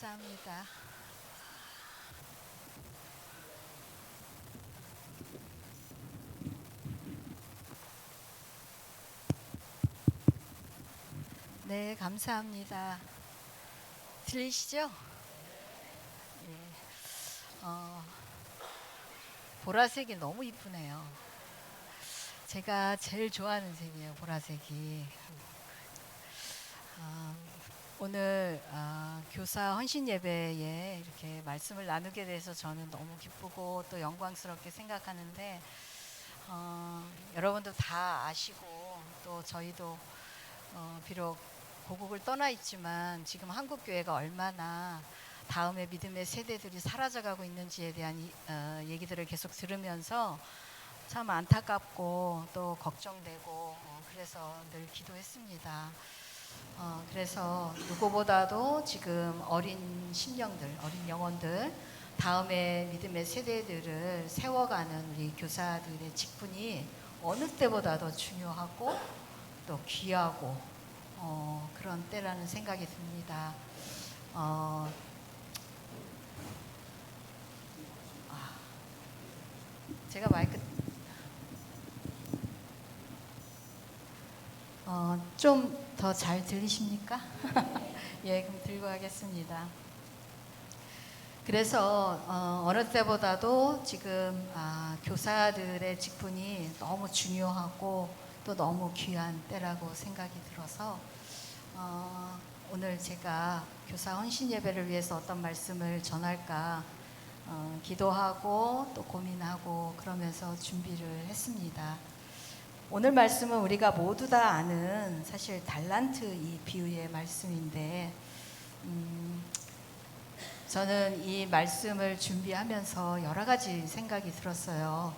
감사합니다. 네, 감사합니다. 들리시죠? 예. 어, 보라색이 너무 이쁘네요. 제가 제일 좋아하는 색이에요, 보라색이. 어, 오늘 교사 헌신 예배에 이렇게 말씀을 나누게 돼서 저는 너무 기쁘고 또 영광스럽게 생각하는데, 여러분도 다 아시고 또 저희도 비록 고국을 떠나 있지만 지금 한국 교회가 얼마나 다음의 믿음의 세대들이 사라져가고 있는지에 대한 얘기들을 계속 들으면서 참 안타깝고 또 걱정되고 그래서 늘 기도했습니다. 그래서 누구보다도 지금 어린 심령들, 어린 영혼들, 다음의 믿음의 세대들을 세워가는 우리 교사들의 직분이 어느 때보다도 중요하고 또 귀하고 그런 때라는 생각이 듭니다. 제가 마이크 좀 더 잘 들리십니까? 예, 그럼 들고 가겠습니다. 그래서 어느 때보다도 지금 교사들의 직분이 너무 중요하고 또 너무 귀한 때라고 생각이 들어서 오늘 제가 교사 헌신 예배를 위해서 어떤 말씀을 전할까 기도하고 또 고민하고 그러면서 준비를 했습니다. 오늘 말씀은 우리가 모두 다 아는 사실 달란트 이 비유의 말씀인데 저는 이 말씀을 준비하면서 여러 가지 생각이 들었어요.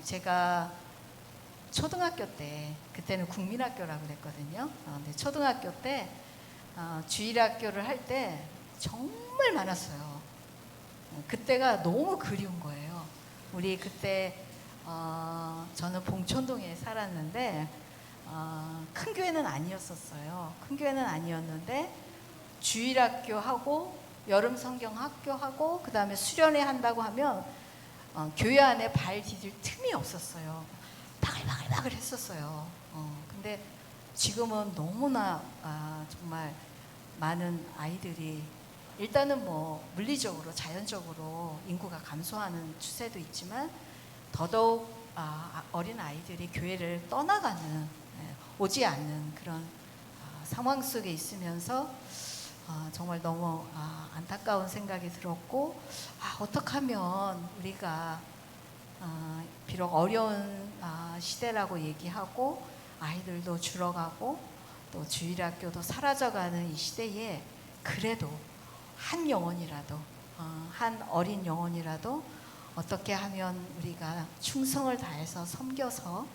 제가 초등학교 때, 그때는 국민학교라고 그랬거든요. 근데 초등학교 때 주일학교를 할 때 정말 많았어요. 그때가 너무 그리운 거예요. 우리 그때 저는 봉천동에 살았는데 큰 교회는 아니었었어요. 큰 교회는 아니었는데 주일학교 하고 여름 성경 학교 하고 그 다음에 수련회 한다고 하면 교회 안에 발 디딜 틈이 없었어요. 바글바글 했었어요. 근데 지금은 너무나 정말 많은 아이들이 일단은 뭐 물리적으로 자연적으로 인구가 감소하는 추세도 있지만 더더욱 어린 아이들이 교회를 떠나가는 오지 않는 그런 상황 속에 있으면서 정말 너무 안타까운 생각이 들었고 어떻게 하면 우리가 비록 어려운 시대라고 얘기하고 아이들도 줄어가고 또 주일학교도 사라져가는 이 시대에 그래도 한 영혼이라도 한 어린 영혼이라도 어떻게 하면 우리가 충성을 다해서 섬겨서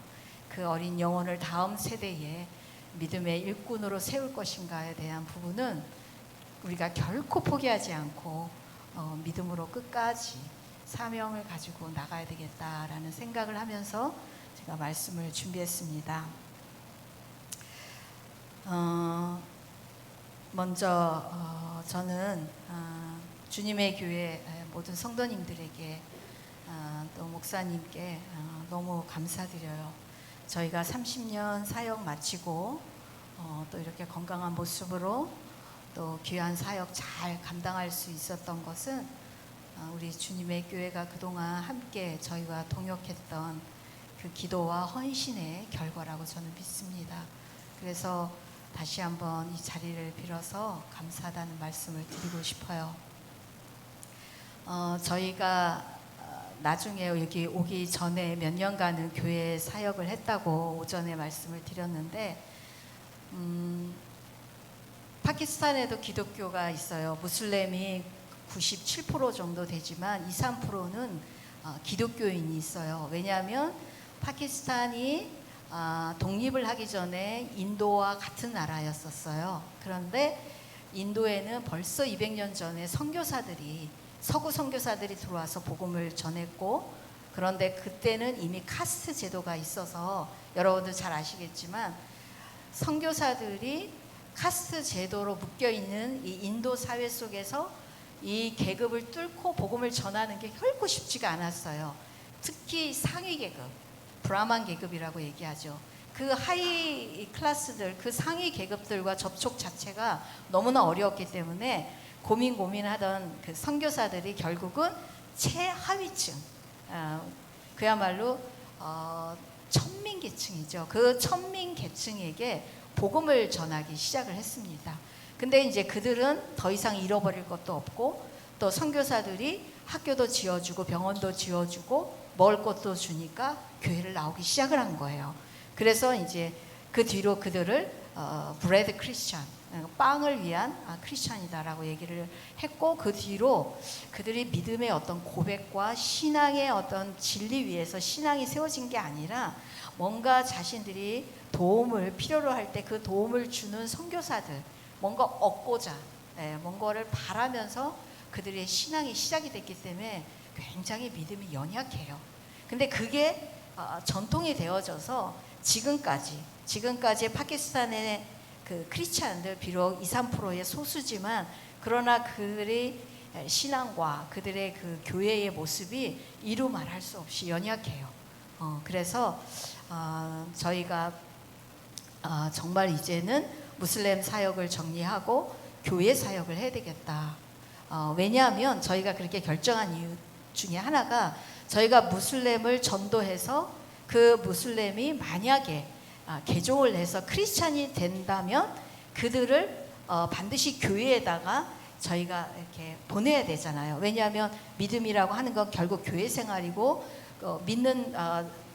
그 어린 영혼을 다음 세대에 믿음의 일꾼으로 세울 것인가에 대한 부분은 우리가 결코 포기하지 않고 믿음으로 끝까지 사명을 가지고 나가야 되겠다라는 생각을 하면서 제가 말씀을 준비했습니다. 먼저 저는 주님의 교회 모든 성도님들에게 또 목사님께 너무 감사드려요. 저희가 30년 사역 마치고 또 이렇게 건강한 모습으로 또 귀한 사역 잘 감당할 수 있었던 것은 우리 주님의 교회가 그동안 함께 저희와 동역했던 그 기도와 헌신의 결과라고 저는 믿습니다. 그래서 다시 한번 이 자리를 빌어서 감사하다는 말씀을 드리고 싶어요. 저희가 나중에 여기 오기 전에 몇 년간은 교회 사역을 했다고 오전에 말씀을 드렸는데 파키스탄에도 기독교가 있어요. 무슬림이 97% 정도 되지만 2, 3%는 기독교인이 있어요. 왜냐하면 파키스탄이 독립을 하기 전에 인도와 같은 나라였었어요. 그런데 인도에는 벌써 200년 전에 서구 선교사들이 들어와서 복음을 전했고, 그런데 그때는 이미 카스트 제도가 있어서 여러분들 잘 아시겠지만 선교사들이 카스트 제도로 묶여 있는 이 인도 사회 속에서 이 계급을 뚫고 복음을 전하는 게 결코 쉽지가 않았어요. 특히 상위 계급, 브라만 계급이라고 얘기하죠. 그 하이 클래스들, 그 상위 계급들과 접촉 자체가 너무나 어려웠기 때문에 고민하던 그 선교사들이 결국은 최하위층, 그야말로 천민계층이죠. 그 천민계층에게 복음을 전하기 시작을 했습니다. 근데 이제 그들은 더 이상 잃어버릴 것도 없고, 또 선교사들이 학교도 지어주고 병원도 지어주고 먹을 것도 주니까 교회를 나오기 시작을 한 거예요. 그래서 이제 그 뒤로 그들을 브레드 크리스찬, 빵을 위한 크리스찬이다라고 얘기를 했고, 그 뒤로 그들이 믿음의 어떤 고백과 신앙의 어떤 진리 위에서 신앙이 세워진 게 아니라 뭔가 자신들이 도움을 필요로 할 때 그 도움을 주는 선교사들, 뭔가 얻고자 뭔가를 바라면서 그들의 신앙이 시작이 됐기 때문에 굉장히 믿음이 연약해요. 근데 그게 전통이 되어져서 지금까지 파키스탄의 그 크리스찬들, 비록 2~3%의 소수지만 그러나 그들의 신앙과 그들의 그 교회의 모습이 이루 말할 수 없이 연약해요. 그래서 저희가 정말 이제는 무슬림 사역을 정리하고 교회 사역을 해야 되겠다. 왜냐하면 저희가 그렇게 결정한 이유 중에 하나가, 저희가 무슬림을 전도해서 그 무슬림이 만약에 개종을 해서 크리스찬이 된다면 그들을 반드시 교회에다가 저희가 이렇게 보내야 되잖아요. 왜냐하면 믿음이라고 하는 건 결국 교회 생활이고, 믿는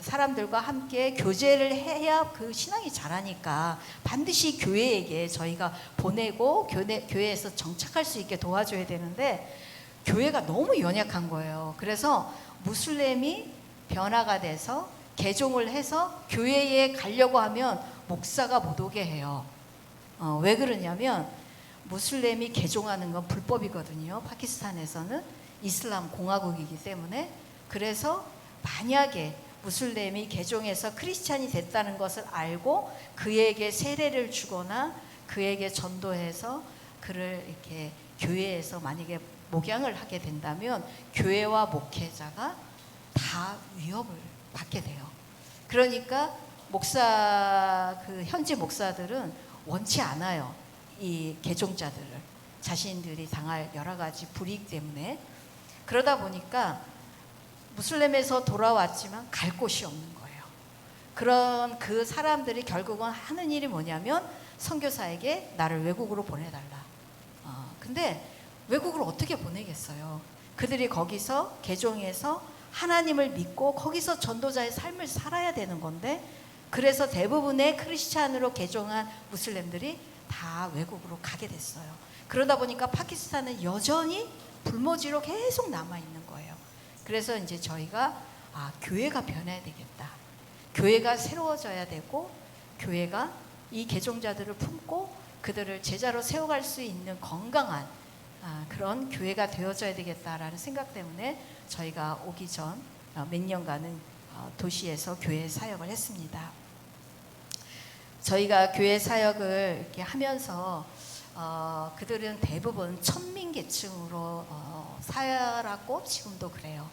사람들과 함께 교제를 해야 그 신앙이 자라니까 반드시 교회에게 저희가 보내고 교회에서 정착할 수 있게 도와줘야 되는데, 교회가 너무 연약한 거예요. 그래서 무슬림이 변화가 돼서 개종을 해서 교회에 가려고 하면 목사가 못 오게 해요. 왜 그러냐면 무슬림이 개종하는 건 불법이거든요. 파키스탄에서는 이슬람 공화국이기 때문에. 그래서 만약에 무슬림이 개종해서 크리스찬이 됐다는 것을 알고 그에게 세례를 주거나 그에게 전도해서 그를 이렇게 교회에서 만약에 목양을 하게 된다면 교회와 목회자가 다 위협을 받게 돼요. 그러니까 현지 목사들은 원치 않아요. 이 개종자들을, 자신들이 당할 여러 가지 불이익 때문에. 그러다 보니까 무슬림에서 돌아왔지만 갈 곳이 없는 거예요. 그런 그 사람들이 결국은 하는 일이 뭐냐면 선교사에게 나를 외국으로 보내달라. 근데 외국으로 어떻게 보내겠어요? 그들이 거기서 개종해서 하나님을 믿고 거기서 전도자의 삶을 살아야 되는 건데, 그래서 대부분의 크리스찬으로 개종한 무슬림들이 다 외국으로 가게 됐어요. 그러다 보니까 파키스탄은 여전히 불모지로 계속 남아있는 거예요. 그래서 이제 저희가 교회가 변해야 되겠다. 교회가 새로워져야 되고, 교회가 이 개종자들을 품고 그들을 제자로 세워갈 수 있는 건강한 그런 교회가 되어져야 되겠다라는 생각 때문에 저희가 오기 전 몇 년간은 도시에서 교회 사역을 했습니다. 저희가 교회 사역을 이렇게 하면서 그들은 대부분 천민계층으로 살았고 지금도 그래요.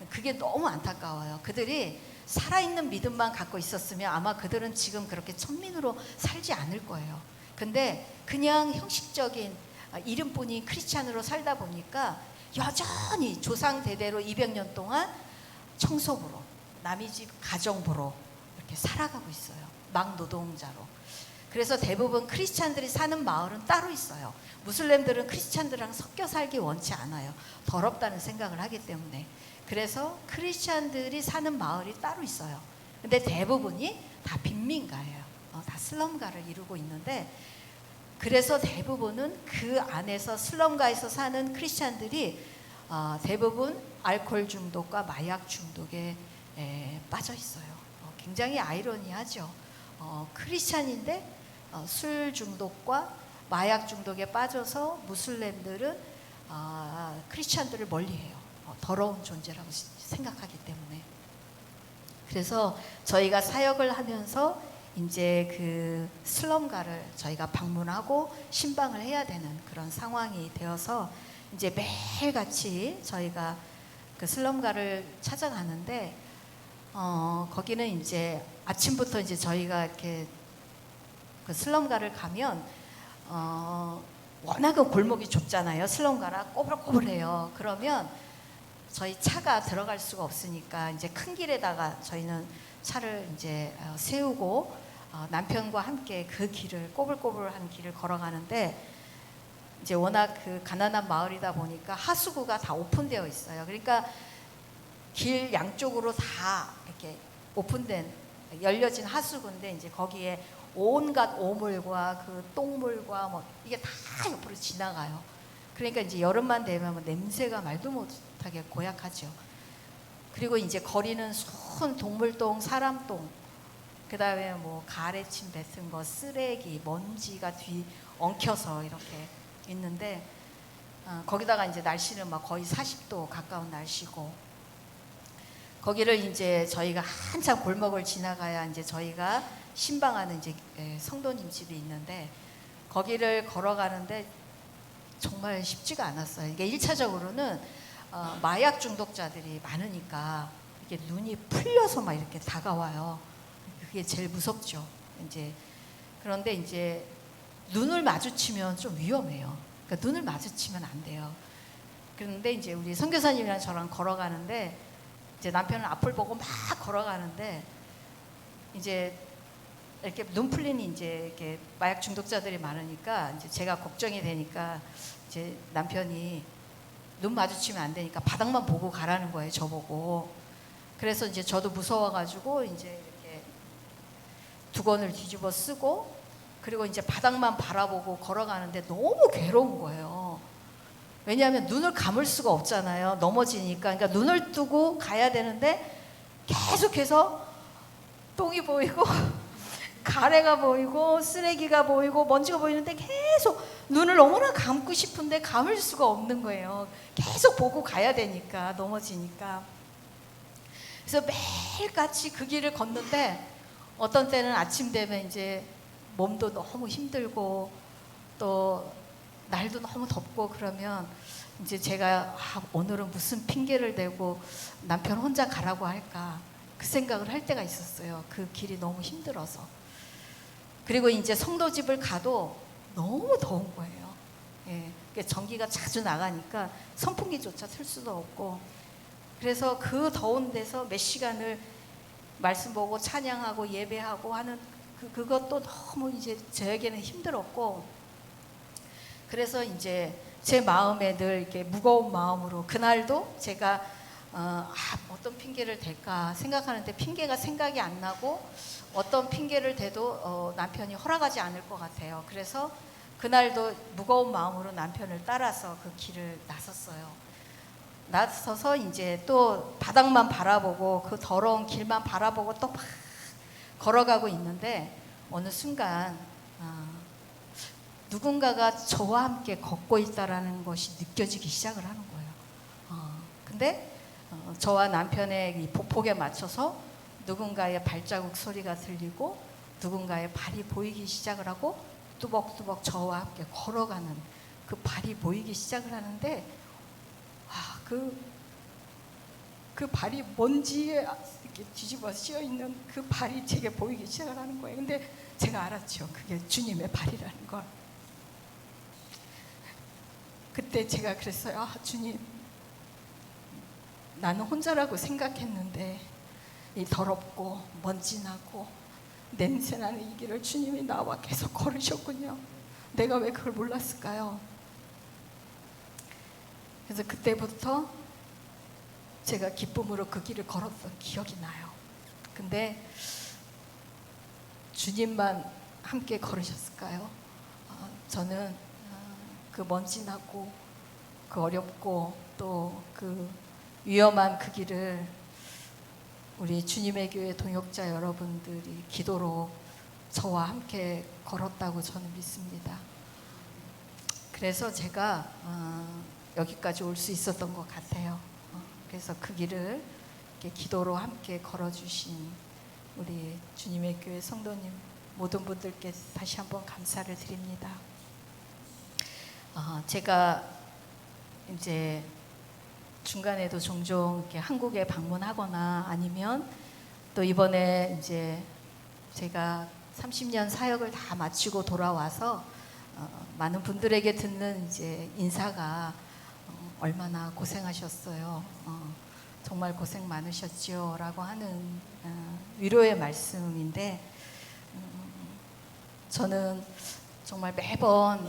그게 너무 안타까워요. 그들이 살아있는 믿음만 갖고 있었으면 아마 그들은 지금 그렇게 천민으로 살지 않을 거예요. 근데 그냥 형식적인 이름뿐인 크리스찬으로 살다 보니까 여전히 조상 대대로 200년 동안 청소부로, 남의 집 가정부로 이렇게 살아가고 있어요. 막노동자로. 그래서 대부분 크리스찬들이 사는 마을은 따로 있어요. 무슬림들은 크리스찬들이랑 섞여 살기 원치 않아요. 더럽다는 생각을 하기 때문에. 그래서 크리스찬들이 사는 마을이 따로 있어요. 근데 대부분이 다 빈민가예요. 다 슬럼가를 이루고 있는데, 그래서 대부분은 그 안에서 슬럼가에서 사는 크리스찬들이 대부분 알코올 중독과 마약 중독에 빠져 있어요. 굉장히 아이러니하죠. 크리스찬인데 술 중독과 마약 중독에 빠져서 무슬림들은 크리스찬들을 멀리해요. 더러운 존재라고 생각하기 때문에. 그래서 저희가 사역을 하면서 이제 그 슬럼가를 저희가 방문하고 신방을 해야 되는 그런 상황이 되어서 이제 매일같이 저희가 그 슬럼가를 찾아가는데 거기는 이제 아침부터 이제 저희가 이렇게 그 슬럼가를 가면 워낙은 골목이 좁잖아요. 슬럼가라 꼬불꼬불해요. 그러면 저희 차가 들어갈 수가 없으니까 이제 큰 길에다가 저희는 차를 이제 세우고 남편과 함께 그 길을 꼬불꼬불한 길을 걸어가는데 이제 워낙 그 가난한 마을이다 보니까 하수구가 다 오픈되어 있어요. 그러니까 길 양쪽으로 다 이렇게 오픈된 열려진 하수구인데 이제 거기에 온갖 오물과 그 똥물과 뭐 이게 다 옆으로 지나가요. 그러니까 이제 여름만 되면 뭐 냄새가 말도 못하게 고약하죠. 그리고 이제 거리는 순 동물똥, 사람똥, 그 다음에 뭐 가래침 뱉은 거, 쓰레기, 먼지가 뒤 엉켜서 이렇게 있는데 거기다가 이제 날씨는 막 거의 40도 가까운 날씨고 거기를 이제 저희가 한참 골목을 지나가야 이제 저희가 신방하는 이제 성도님 집이 있는데 거기를 걸어가는데 정말 쉽지가 않았어요. 이게 1차적으로는 마약 중독자들이 많으니까 이게 눈이 풀려서 막 이렇게 다가와요. 그게 제일 무섭죠. 이제 그런데 이제 눈을 마주치면 좀 위험해요. 그러니까 눈을 마주치면 안 돼요. 그런데 이제 우리 선교사님이랑 저랑 걸어가는데 이제 남편은 앞을 보고 막 걸어가는데 이제 이렇게 눈 풀린 이제 이렇게 마약 중독자들이 많으니까 이제 제가 걱정이 되니까 이제 남편이 눈 마주치면 안 되니까 바닥만 보고 가라는 거예요, 저보고. 그래서 이제 저도 무서워가지고 이제 이렇게 두건을 뒤집어 쓰고 그리고 이제 바닥만 바라보고 걸어가는데 너무 괴로운 거예요. 왜냐하면 눈을 감을 수가 없잖아요. 넘어지니까. 그러니까 눈을 뜨고 가야 되는데 계속해서 똥이 보이고 가래가 보이고 쓰레기가 보이고 먼지가 보이는데 계속 눈을 너무나 감고 싶은데 감을 수가 없는 거예요. 계속 보고 가야 되니까 넘어지니까. 그래서 매일같이 그 길을 걷는데 어떤 때는 아침 되면 이제 몸도 너무 힘들고 또 날도 너무 덥고 그러면 이제 제가 오늘은 무슨 핑계를 대고 남편 혼자 가라고 할까 그 생각을 할 때가 있었어요. 그 길이 너무 힘들어서. 그리고 이제 성도 집을 가도 너무 더운 거예요. 예, 전기가 자주 나가니까 선풍기조차 틀 수도 없고 그래서 그 더운 데서 몇 시간을 말씀 보고 찬양하고 예배하고 하는 그것도 너무 이제 저에게는 힘들었고 그래서 이제 제 마음에 늘 이렇게 무거운 마음으로 그날도 제가 어떤 핑계를 댈까 생각하는데 핑계가 생각이 안 나고 어떤 핑계를 대도 남편이 허락하지 않을 것 같아요. 그래서 그날도 무거운 마음으로 남편을 따라서 그 길을 나섰어요. 나서서 이제 또 바닥만 바라보고 그 더러운 길만 바라보고 또 막 걸어가고 있는데 어느 순간 누군가가 저와 함께 걷고 있다라는 것이 느껴지기 시작을 하는 거예요. 근데 저와 남편의 이 보폭에 맞춰서 누군가의 발자국 소리가 들리고 누군가의 발이 보이기 시작을 하고 뚜벅뚜벅 저와 함께 걸어가는 그 발이 보이기 시작을 하는데 그 발이 먼지에 이렇게 뒤집어 씌어 있는 그 발이 제게 보이기 시작을 하는 거예요. 근데 제가 알았죠. 그게 주님의 발이라는 걸. 그때 제가 그랬어요. 주님, 나는 혼자라고 생각했는데 이 더럽고 먼지나고 냄새나는 이 길을 주님이 나와 계속 걸으셨군요. 내가 왜 그걸 몰랐을까요? 그래서 그때부터 제가 기쁨으로 그 길을 걸었던 기억이 나요. 근데 주님만 함께 걸으셨을까요? 저는 그 먼지나고 그 어렵고 또 그 위험한 그 길을 우리 주님의 교회 동역자 여러분들이 기도로 저와 함께 걸었다고 저는 믿습니다. 그래서 제가 여기까지 올 수 있었던 것 같아요. 그래서 그 길을 이렇게 기도로 함께 걸어주신 우리 주님의 교회 성도님 모든 분들께 다시 한번 감사를 드립니다. 제가 이제 중간에도 종종 이렇게 한국에 방문하거나 아니면 또 이번에 이제 제가 30년 사역을 다 마치고 돌아와서 많은 분들에게 듣는 이제 인사가 얼마나 고생하셨어요. 정말 고생 많으셨지요 라고 하는 위로의 말씀인데 저는 정말 매번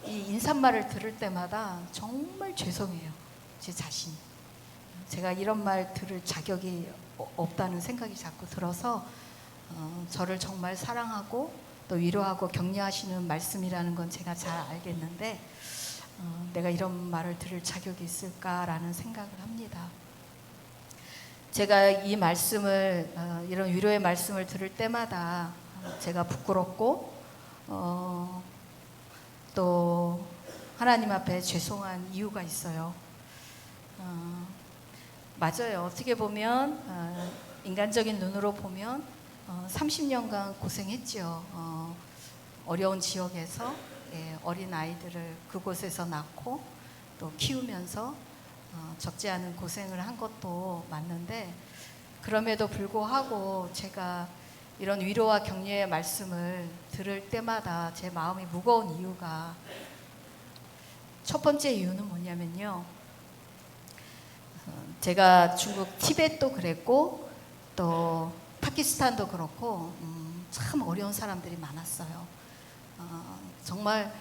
이 인사말을 들을 때마다 정말 죄송해요. 제 자신이. 제가 이런 말 들을 자격이 없다는 생각이 자꾸 들어서 저를 정말 사랑하고 또 위로하고 격려하시는 말씀이라는 건 제가 잘 알겠는데 내가 이런 말을 들을 자격이 있을까라는 생각을 합니다. 제가 이 말씀을 이런 위로의 말씀을 들을 때마다 제가 부끄럽고 또 하나님 앞에 죄송한 이유가 있어요. 맞아요. 어떻게 보면 인간적인 눈으로 보면 30년간 고생했죠. 어려운 지역에서 어린 아이들을 그곳에서 낳고 또 키우면서 적지 않은 고생을 한 것도 맞는데 그럼에도 불구하고 제가 이런 위로와 격려의 말씀을 들을 때마다 제 마음이 무거운 이유가 첫 번째 이유는 뭐냐면요. 제가 중국 티벳도 그랬고 또 파키스탄도 그렇고 참 어려운 사람들이 많았어요. 정말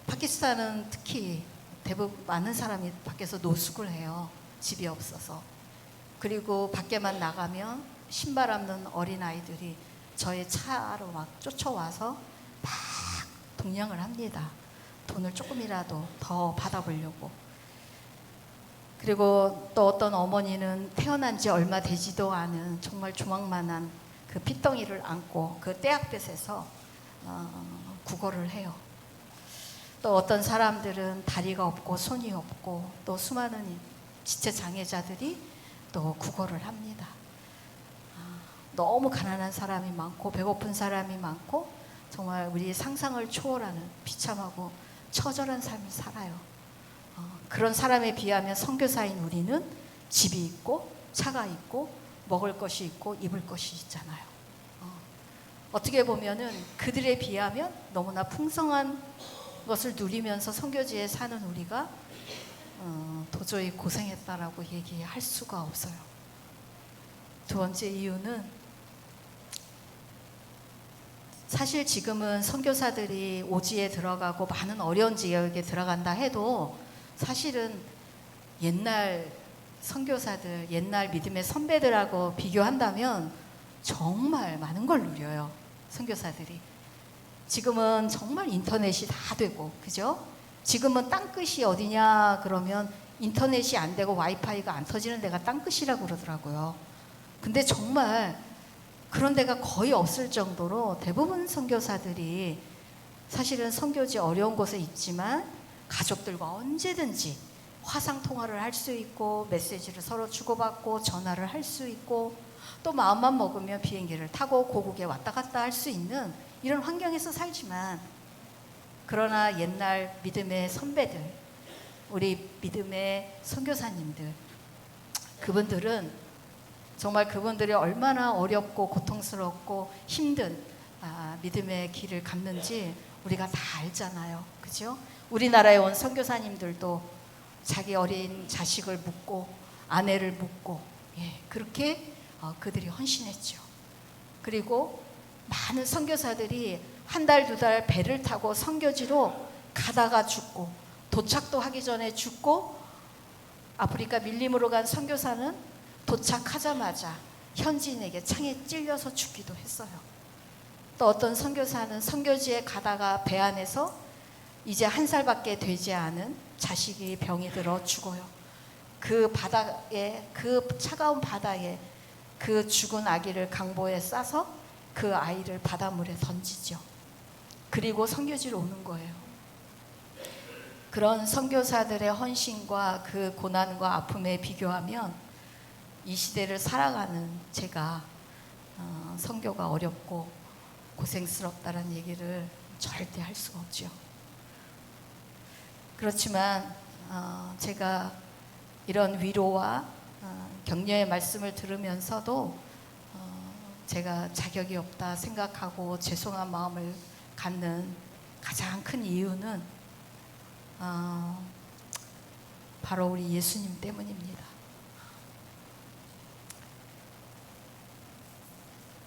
파키스탄은 특히 대부분 많은 사람이 밖에서 노숙을 해요. 집이 없어서. 그리고 밖에만 나가면 신발 없는 어린 아이들이 저의 차로 막 쫓아와서 막 동냥을 합니다. 돈을 조금이라도 더 받아보려고. 그리고 또 어떤 어머니는 태어난 지 얼마 되지도 않은 정말 조망만한 그 핏덩이를 안고 그 떼약볕에서 구걸을 해요. 또 어떤 사람들은 다리가 없고 손이 없고 또 수많은 지체 장애자들이 또 구걸을 합니다. 너무 가난한 사람이 많고 배고픈 사람이 많고 정말 우리 상상을 초월하는 비참하고 처절한 삶을 살아요. 그런 사람에 비하면 선교사인 우리는 집이 있고 차가 있고 먹을 것이 있고 입을 것이 있잖아요. 어떻게 보면은 그들에 비하면 너무나 풍성한 것을 누리면서 선교지에 사는 우리가 도저히 고생했다라고 얘기할 수가 없어요. 두 번째 이유는 사실 지금은 선교사들이 오지에 들어가고 많은 어려운 지역에 들어간다 해도 사실은 옛날 선교사들, 옛날 믿음의 선배들하고 비교한다면 정말 많은 걸 누려요. 선교사들이. 지금은 정말 인터넷이 다 되고, 그죠? 지금은 땅끝이 어디냐 그러면 인터넷이 안 되고 와이파이가 안 터지는 데가 땅끝이라고 그러더라고요. 근데 정말 그런 데가 거의 없을 정도로 대부분 선교사들이 사실은 선교지 어려운 곳에 있지만 가족들과 언제든지 화상통화를 할 수 있고 메시지를 서로 주고받고 전화를 할 수 있고 또 마음만 먹으면 비행기를 타고 고국에 왔다 갔다 할 수 있는 이런 환경에서 살지만 그러나 옛날 믿음의 선배들, 우리 믿음의 선교사님들 그분들은 정말 그분들이 얼마나 어렵고 고통스럽고 힘든 믿음의 길을 갔는지 우리가 다 알잖아요. 그죠? 우리나라에 온 선교사님들도 자기 어린 자식을 묻고 아내를 묻고 그렇게 그들이 헌신했죠. 그리고 많은 선교사들이 한 달, 두 달 배를 타고 선교지로 가다가 죽고 도착도 하기 전에 죽고 아프리카 밀림으로 간 선교사는 도착하자마자 현지인에게 창에 찔려서 죽기도 했어요. 또 어떤 선교사는 선교지에 가다가 배 안에서 이제 1살밖에 되지 않은 자식이 병이 들어 죽어요. 그 바다에, 그 차가운 바다에 그 죽은 아기를 강보에 싸서 그 아이를 바닷물에 던지죠. 그리고 선교지로 오는 거예요. 그런 선교사들의 헌신과 그 고난과 아픔에 비교하면 이 시대를 살아가는 제가 선교가 어렵고 고생스럽다는 얘기를 절대 할 수가 없죠. 그렇지만 제가 이런 위로와 격려의 말씀을 들으면서도 제가 자격이 없다 생각하고 죄송한 마음을 갖는 가장 큰 이유는 바로 우리 예수님 때문입니다.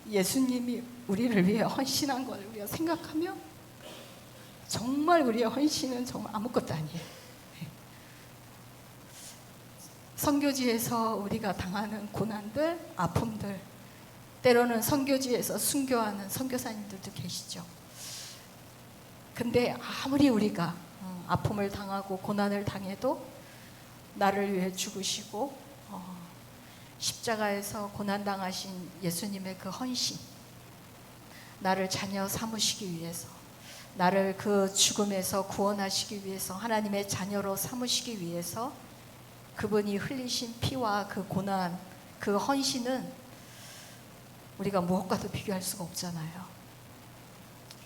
예수님이 우리를 위해 헌신한 걸 우리가 생각하면 정말 우리의 헌신은 정말 아무것도 아니에요. 선교지에서 우리가 당하는 고난들, 아픔들, 때로는 선교지에서 순교하는 선교사님들도 계시죠. 근데 아무리 우리가 아픔을 당하고 고난을 당해도 나를 위해 죽으시고 십자가에서 고난당하신 예수님의 그 헌신, 나를 자녀 삼으시기 위해서, 나를 그 죽음에서 구원하시기 위해서, 하나님의 자녀로 삼으시기 위해서 그분이 흘리신 피와 그 고난, 그 헌신은 우리가 무엇과도 비교할 수가 없잖아요.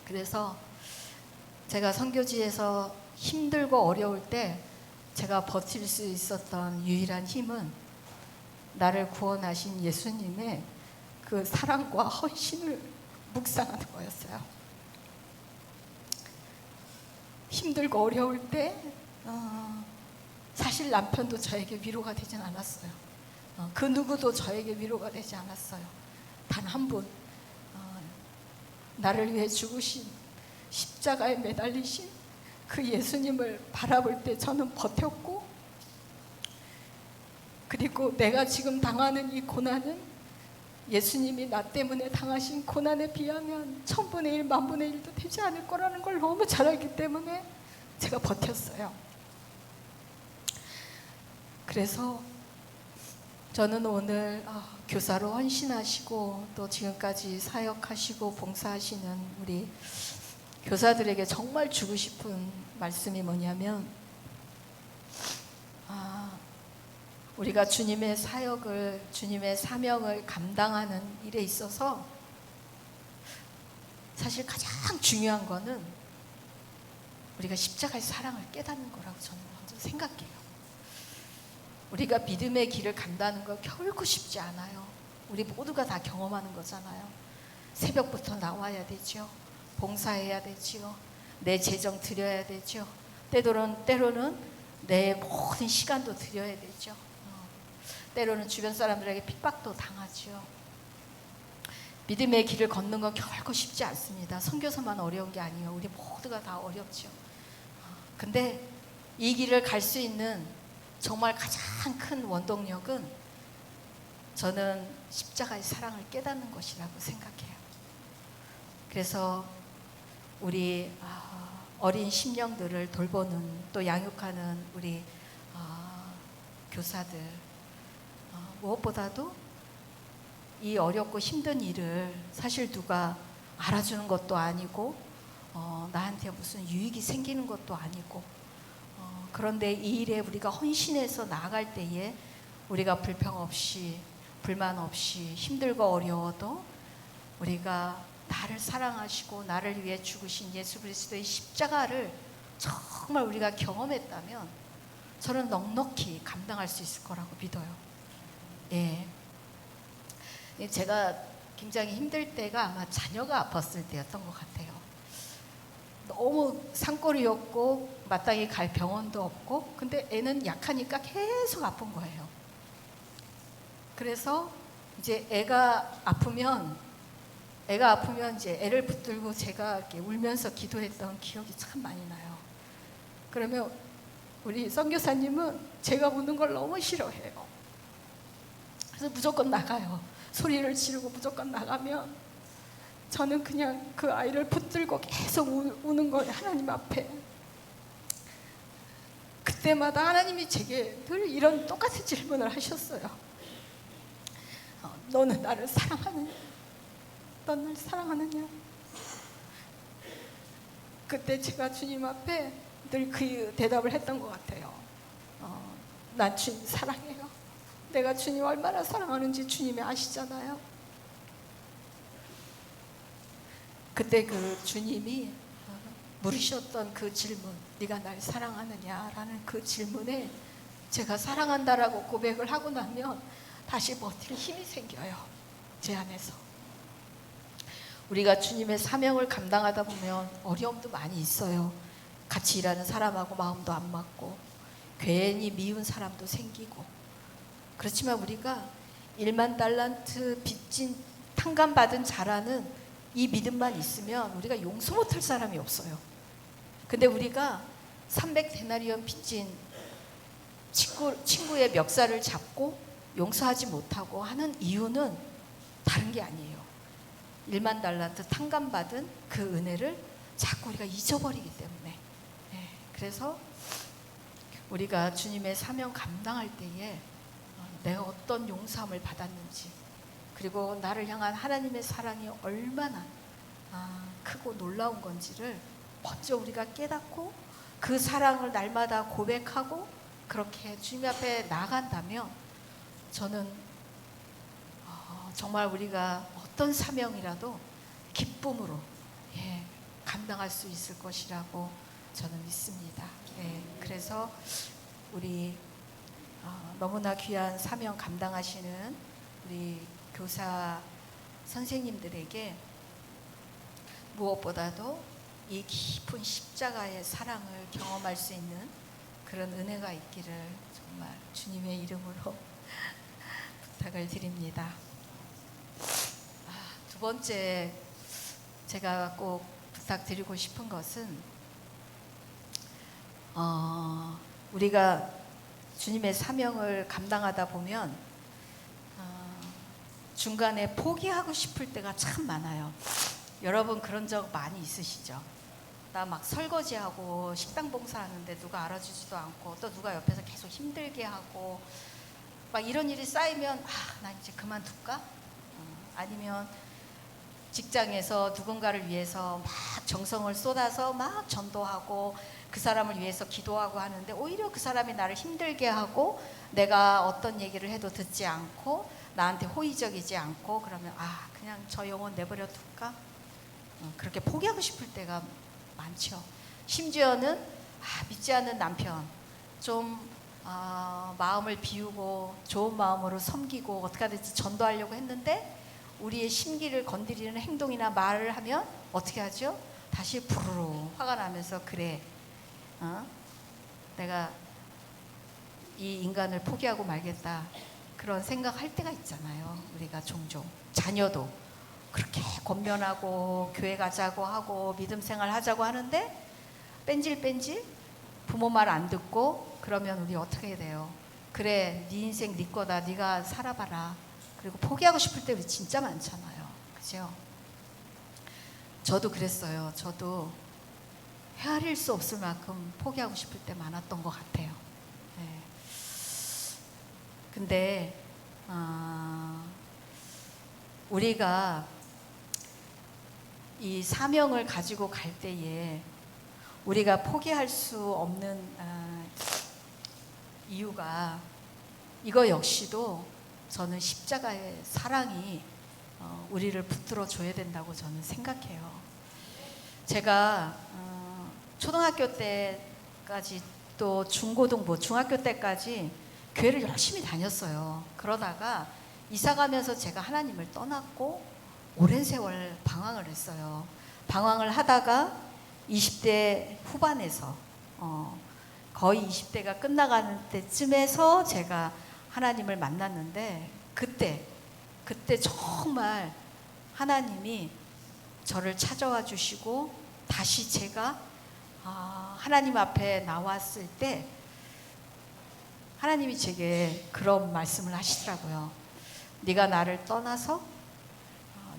그래서 제가 선교지에서 힘들고 어려울 때 제가 버틸 수 있었던 유일한 힘은 나를 구원하신 예수님의 그 사랑과 헌신을 묵상하는 거였어요. 힘들고 어려울 때 사실 남편도 저에게 위로가 되진 않았어요. 그 누구도 저에게 위로가 되지 않았어요. 단 한 분, 나를 위해 죽으신, 십자가에 매달리신 그 예수님을 바라볼 때 저는 버텼고, 그리고 내가 지금 당하는 이 고난은 예수님이 나 때문에 당하신 고난에 비하면 1000분의 1, 10,000분의 1도 되지 않을 거라는 걸 너무 잘 알기 때문에 제가 버텼어요. 그래서 저는 오늘 교사로 헌신하시고 또 지금까지 사역하시고 봉사하시는 우리 교사들에게 정말 주고 싶은 말씀이 뭐냐면, 우리가 주님의 사역을, 주님의 사명을 감당하는 일에 있어서 사실 가장 중요한 거는 우리가 십자가의 사랑을 깨닫는 거라고 저는 먼저 생각해요. 우리가 믿음의 길을 간다는 거 결코 쉽지 않아요. 우리 모두가 다 경험하는 거잖아요. 새벽부터 나와야 되죠. 봉사해야 되죠. 내 재정 드려야 되죠. 때로는 내 모든 시간도 드려야 되죠. 때로는 주변 사람들에게 핍박도 당하죠. 믿음의 길을 걷는 건 결코 쉽지 않습니다. 선교사만 어려운 게 아니에요. 우리 모두가 다 어렵죠. 근데 이 길을 갈 수 있는 정말 가장 큰 원동력은 저는 십자가의 사랑을 깨닫는 것이라고 생각해요. 그래서 우리 어린 심령들을 돌보는, 또 양육하는 우리 교사들, 무엇보다도 이 어렵고 힘든 일을 사실 누가 알아주는 것도 아니고 나한테 무슨 유익이 생기는 것도 아니고, 그런데 이 일에 우리가 헌신해서 나아갈 때에 우리가 불평 없이, 불만 없이, 힘들고 어려워도 우리가 나를 사랑하시고 나를 위해 죽으신 예수 그리스도의 십자가를 정말 우리가 경험했다면 저는 넉넉히 감당할 수 있을 거라고 믿어요. 예. 제가 굉장히 힘들 때가 아마 자녀가 아팠을 때였던 것 같아요. 너무 산골이었고 마땅히 갈 병원도 없고, 근데 애는 약하니까 계속 아픈 거예요. 그래서 이제 애가 아프면 이제 애를 붙들고 제가 이렇게 울면서 기도했던 기억이 참 많이 나요. 그러면 우리 선교사님은 제가 우는 걸 너무 싫어해요. 그래서 무조건 나가요. 소리를 지르고 무조건 나가면 저는 그냥 그 아이를 붙들고 계속 우는 거예요. 하나님 앞에. 그때마다 하나님이 제게 늘 이런 똑같은 질문을 하셨어요. 너는 나를 사랑하느냐? 너는 나를 사랑하느냐? 그때 제가 주님 앞에 늘 그 대답을 했던 것 같아요. 난 주님 사랑해요. 내가 주님 얼마나 사랑하는지 주님이 아시잖아요. 그때 그 주님이 물으셨던 그 질문, 네가 날 사랑하느냐라는 그 질문에 제가 사랑한다라고 고백을 하고 나면 다시 버틸 힘이 생겨요, 제 안에서. 우리가 주님의 사명을 감당하다 보면 어려움도 많이 있어요. 같이 일하는 사람하고 마음도 안 맞고 괜히 미운 사람도 생기고. 그렇지만 우리가 1만 달란트 빚진 탕감받은 자라는 이 믿음만 있으면 우리가 용서 못할 사람이 없어요. 근데 우리가 300데나리온 빚진 친구의 멱살을 잡고 용서하지 못하고 하는 이유는 다른 게 아니에요. 1만 달란트 탕감받은 그 은혜를 자꾸 우리가 잊어버리기 때문에. 그래서 우리가 주님의 사명 감당할 때에 내가 어떤 용서함을 받았는지, 그리고 나를 향한 하나님의 사랑이 얼마나 크고 놀라운 건지를 먼저 우리가 깨닫고 그 사랑을 날마다 고백하고 그렇게 주님 앞에 나간다면 저는 정말 우리가 어떤 사명이라도 기쁨으로 감당할 수 있을 것이라고 저는 믿습니다. 그래서 우리 너무나 귀한 사명 감당하시는 우리 교사 선생님들에게 무엇보다도 이 깊은 십자가의 사랑을 경험할 수 있는 그런 은혜가 있기를 정말 주님의 이름으로 부탁을 드립니다. 두 번째 제가 꼭 부탁드리고 싶은 것은 우리가 주님의 사명을 감당하다 보면 중간에 포기하고 싶을 때가 참 많아요. 여러분 그런 적 많이 있으시죠? 나 막 설거지하고 식당 봉사하는데 누가 알아주지도 않고 또 누가 옆에서 계속 힘들게 하고 막 이런 일이 쌓이면 나 이제 그만둘까? 아니면 직장에서 누군가를 위해서 막 정성을 쏟아서 막 전도하고 그 사람을 위해서 기도하고 하는데 오히려 그 사람이 나를 힘들게 하고 내가 어떤 얘기를 해도 듣지 않고 나한테 호의적이지 않고 그러면 그냥 저 영혼 내버려 둘까? 그렇게 포기하고 싶을 때가 많죠. 심지어는 믿지 않는 남편 좀 마음을 비우고 좋은 마음으로 섬기고 어떻게 하든지 전도하려고 했는데 우리의 심기를 건드리는 행동이나 말을 하면 어떻게 하죠? 다시 부르르 화가 나면서 그래 내가 이 인간을 포기하고 말겠다 그런 생각할 때가 있잖아요. 우리가 종종 자녀도 그렇게 권면하고 교회 가자고 하고 믿음 생활 하자고 하는데 뺀질뺀질 부모 말 안 듣고 그러면 우리 어떻게 돼요? 그래 네 인생 네 거다 네가 살아봐라. 그리고 포기하고 싶을 때 우리 진짜 많잖아요. 그죠? 저도 그랬어요. 저도 헤아릴 수 없을 만큼 포기하고 싶을 때 많았던 것 같아요. 근데 우리가 이 사명을 가지고 갈 때에 우리가 포기할 수 없는 이유가 이거 역시도 저는 십자가의 사랑이 우리를 붙들어 줘야 된다고 저는 생각해요. 제가 초등학교 때까지 또 중고등부 중학교 때까지 교회를 열심히 다녔어요. 그러다가 이사 가면서 제가 하나님을 떠났고 오랜 세월 방황을 했어요. 방황을 하다가 20대 후반에서 거의 20대가 끝나가는 때쯤에서 제가 하나님을 만났는데 그때 정말 하나님이 저를 찾아와 주시고 다시 제가 하나님 앞에 나왔을 때 하나님이 제게 그런 말씀을 하시더라고요. 네가 나를 떠나서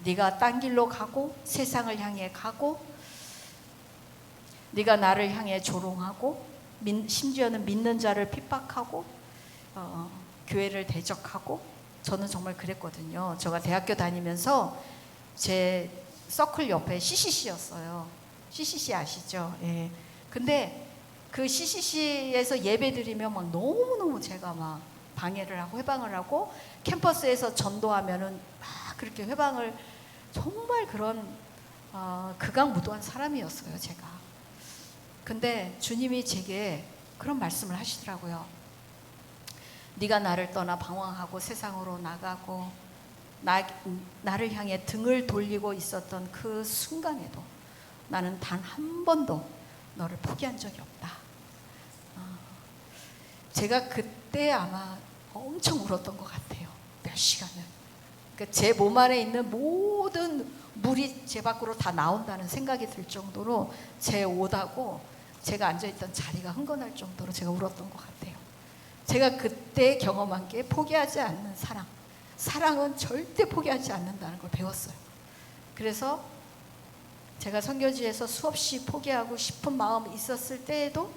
네가 딴 길로 가고 세상을 향해 가고 네가 나를 향해 조롱하고 심지어는 믿는 자를 핍박하고 교회를 대적하고 저는 정말 그랬거든요. 제가 대학교 다니면서 제 서클 옆에 CCC였어요. CCC 아시죠? 예. 근데 그 CCC에서 예배 드리면 막 너무너무 제가 막 방해를 하고 회방을 하고 캠퍼스에서 전도하면은 막 그렇게 회방을 정말 그런 극악무도한 사람이었어요, 제가. 근데 주님이 제게 그런 말씀을 하시더라고요. 네가 나를 떠나 방황하고 세상으로 나가고 나를 향해 등을 돌리고 있었던 그 순간에도 나는 단 한 번도 너를 포기한 적이 없다. 제가 그때 아마 엄청 울었던 것 같아요. 몇 시간을. 그러니까 제 몸 안에 있는 모든 물이 제 밖으로 다 나온다는 생각이 들 정도로 제 옷하고 제가 앉아있던 자리가 흥건할 정도로 제가 울었던 것 같아요. 제가 그때 경험한 게 포기하지 않는 사랑. 사랑은 절대 포기하지 않는다는 걸 배웠어요. 그래서 제가 선교지에서 수없이 포기하고 싶은 마음이 있었을 때에도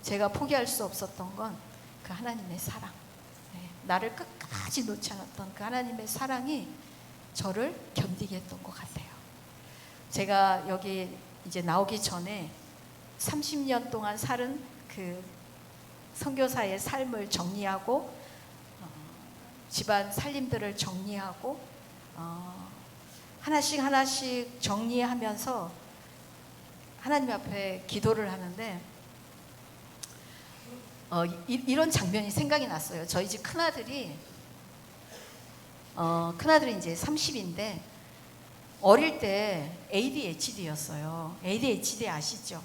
제가 포기할 수 없었던 건 그 하나님의 사랑. 나를 끝까지 놓지 않았던 그 하나님의 사랑이 저를 견디게 했던 것 같아요. 제가 여기 이제 나오기 전에 30년 동안 살은 그 선교사의 삶을 정리하고 집안 살림들을 정리하고 하나씩 하나씩 정리하면서 하나님 앞에 기도를 하는데 이런 장면이 생각이 났어요. 저희 집 큰아들이 이제 30인데 어릴 때 ADHD였어요. ADHD 아시죠?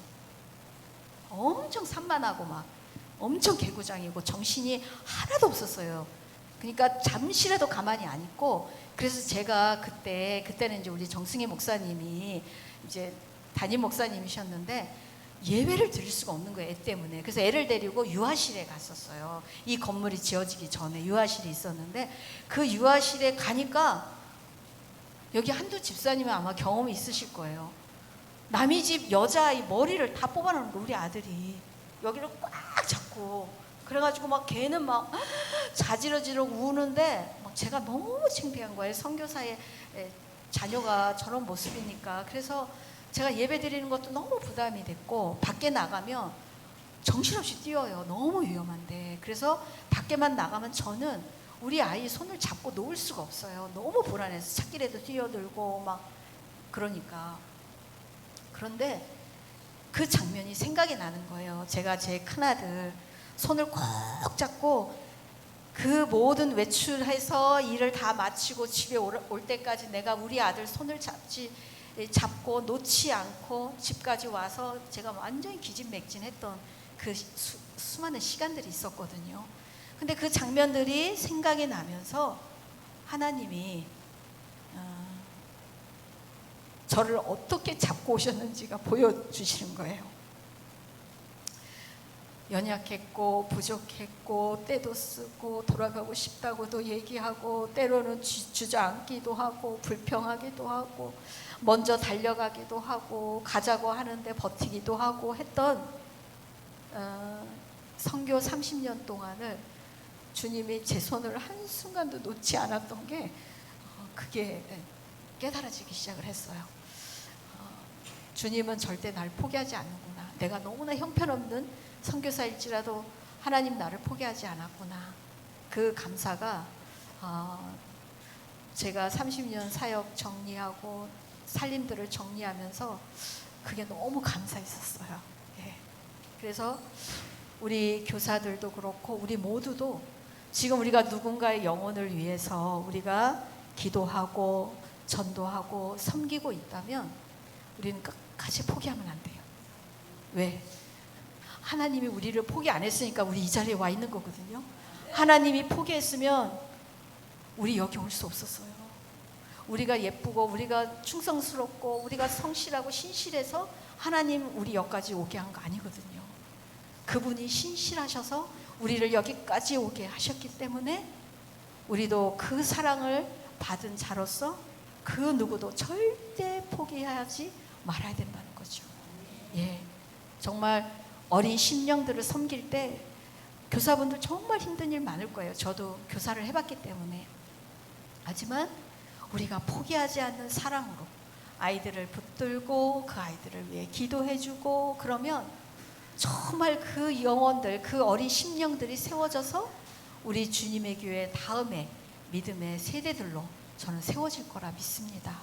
엄청 산만하고 막 엄청 개구장이고 정신이 하나도 없었어요. 그러니까 잠시라도 가만히 안 있고, 그래서 제가 그때는 이제 우리 정승희 목사님이 이제 담임 목사님이셨는데 예배를 드릴 수가 없는 거예요, 애 때문에. 그래서 애를 데리고 유아실에 갔었어요. 이 건물이 지어지기 전에 유아실이 있었는데 그 유아실에 가니까 여기 한두 집사님은 아마 경험이 있으실 거예요. 남의 집 여자아이 머리를 다 뽑아놓는 거, 우리 아들이 여기를 꽉 잡고, 그래가지고 막 걔는 막 자지러지러 우는데 막 제가 너무 창피한 거예요. 선교사의 자녀가 저런 모습이니까. 그래서 제가 예배 드리는 것도 너무 부담이 됐고, 밖에 나가면 정신없이 뛰어요. 너무 위험한데. 그래서 밖에만 나가면 저는 우리 아이 손을 잡고 놓을 수가 없어요. 너무 불안해서 찾기라도 뛰어들고 막 그러니까. 그런데 그 장면이 생각이 나는 거예요. 제가 제 큰아들 손을 꼭 잡고 그 모든 외출해서 일을 다 마치고 집에 올 때까지 내가 우리 아들 손을 잡고 놓지 않고 집까지 와서 제가 완전히 기진맥진했던 그 수많은 시간들이 있었거든요. 근데 그 장면들이 생각이 나면서 하나님이 저를 어떻게 잡고 오셨는지가 보여주시는 거예요. 연약했고 부족했고 때도 쓰고 돌아가고 싶다고도 얘기하고 때로는 주저앉기도 하고 불평하기도 하고 먼저 달려가기도 하고 가자고 하는데 버티기도 하고 했던 선교 30년 동안을 주님이 제 손을 한순간도 놓지 않았던 게 그게 깨달아지기 시작을 했어요. 주님은 절대 날 포기하지 않는구나. 내가 너무나 형편없는 선교사일지라도 하나님 나를 포기하지 않았구나. 그 감사가 제가 30년 사역 정리하고 살림들을 정리하면서 그게 너무 감사했었어요. 예. 그래서 우리 교사들도 그렇고 우리 모두도 지금 우리가 누군가의 영혼을 위해서 우리가 기도하고 전도하고 섬기고 있다면 우리는 끝까지 포기하면 안 돼요. 왜? 하나님이 우리를 포기 안 했으니까 우리 이 자리에 와 있는 거거든요. 하나님이 포기했으면 우리 여기 올 수 없었어요. 우리가 예쁘고 우리가 충성스럽고 우리가 성실하고 신실해서 하나님 우리 여기까지 오게 한 거 아니거든요. 그분이 신실하셔서 우리를 여기까지 오게 하셨기 때문에 우리도 그 사랑을 받은 자로서 그 누구도 절대 포기하지 말아야 된다는 거죠. 예, 정말 어린 심령들을 섬길 때 교사분들 정말 힘든 일 많을 거예요. 저도 교사를 해봤기 때문에. 하지만 우리가 포기하지 않는 사랑으로 아이들을 붙들고 그 아이들을 위해 기도해주고 그러면 정말 그 영혼들, 그 어린 심령들이 세워져서 우리 주님의 교회 다음에 믿음의 세대들로 저는 세워질 거라 믿습니다.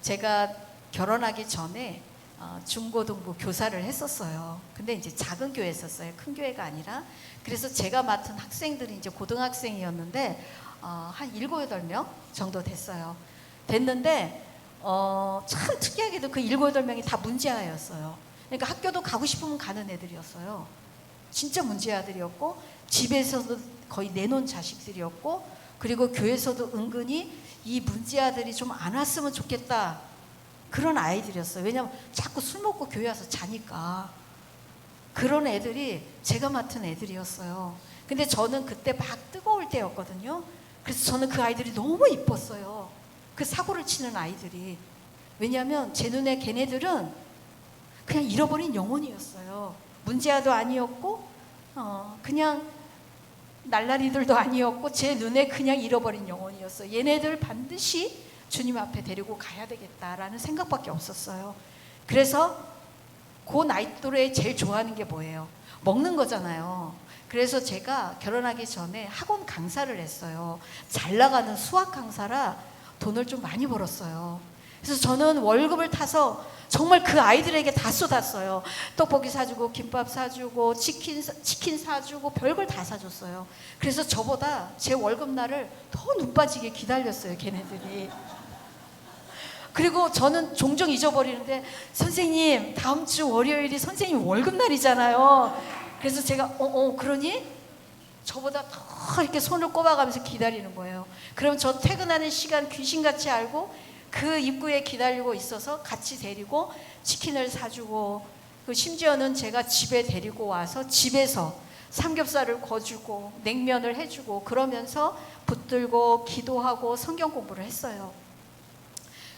제가 결혼하기 전에 중고등부 교사를 했었어요. 근데 이제 작은 교회에 했었어요. 큰 교회가 아니라. 그래서 제가 맡은 학생들이 이제 고등학생이었는데 한 7, 8명 정도 됐어요. 됐는데 참 특이하게도 그 7, 8명이 다 문제아였어요. 그러니까 학교도 가고 싶으면 가는 애들이었어요. 진짜 문제아들이었고 집에서도 거의 내놓은 자식들이었고, 그리고 교회에서도 은근히 이 문제아들이 좀 안 왔으면 좋겠다 그런 아이들이었어요. 왜냐하면 자꾸 술 먹고 교회 와서 자니까. 그런 애들이 제가 맡은 애들이었어요. 근데 저는 그때 막 뜨거울 때였거든요. 그래서 저는 그 아이들이 너무 이뻤어요. 그 사고를 치는 아이들이. 왜냐하면 제 눈에 걔네들은 그냥 잃어버린 영혼이었어요. 문제아도 아니었고 그냥 날라리들도 아니었고 제 눈에 그냥 잃어버린 영혼이었어요. 얘네들 반드시 주님 앞에 데리고 가야 되겠다라는 생각밖에 없었어요. 그래서 그 나이 또래에 제일 좋아하는 게 뭐예요? 먹는 거잖아요. 그래서 제가 결혼하기 전에 학원 강사를 했어요. 잘 나가는 수학 강사라 돈을 좀 많이 벌었어요. 그래서 저는 월급을 타서 정말 그 아이들에게 다 쏟았어요. 떡볶이 사주고 김밥 사주고 치킨 사주고 별걸 다 사줬어요. 그래서 저보다 제 월급날을 더 눈 빠지게 기다렸어요, 걔네들이. 그리고 저는 종종 잊어버리는데, 선생님 다음 주 월요일이 선생님 월급날이잖아요. 그래서 제가 그러니? 저보다 더 이렇게 손을 꼽아가면서 기다리는 거예요. 그럼 저 퇴근하는 시간 귀신같이 알고 그 입구에 기다리고 있어서 같이 데리고 치킨을 사주고, 심지어는 제가 집에 데리고 와서 집에서 삼겹살을 구워주고 냉면을 해주고 그러면서 붙들고 기도하고 성경 공부를 했어요.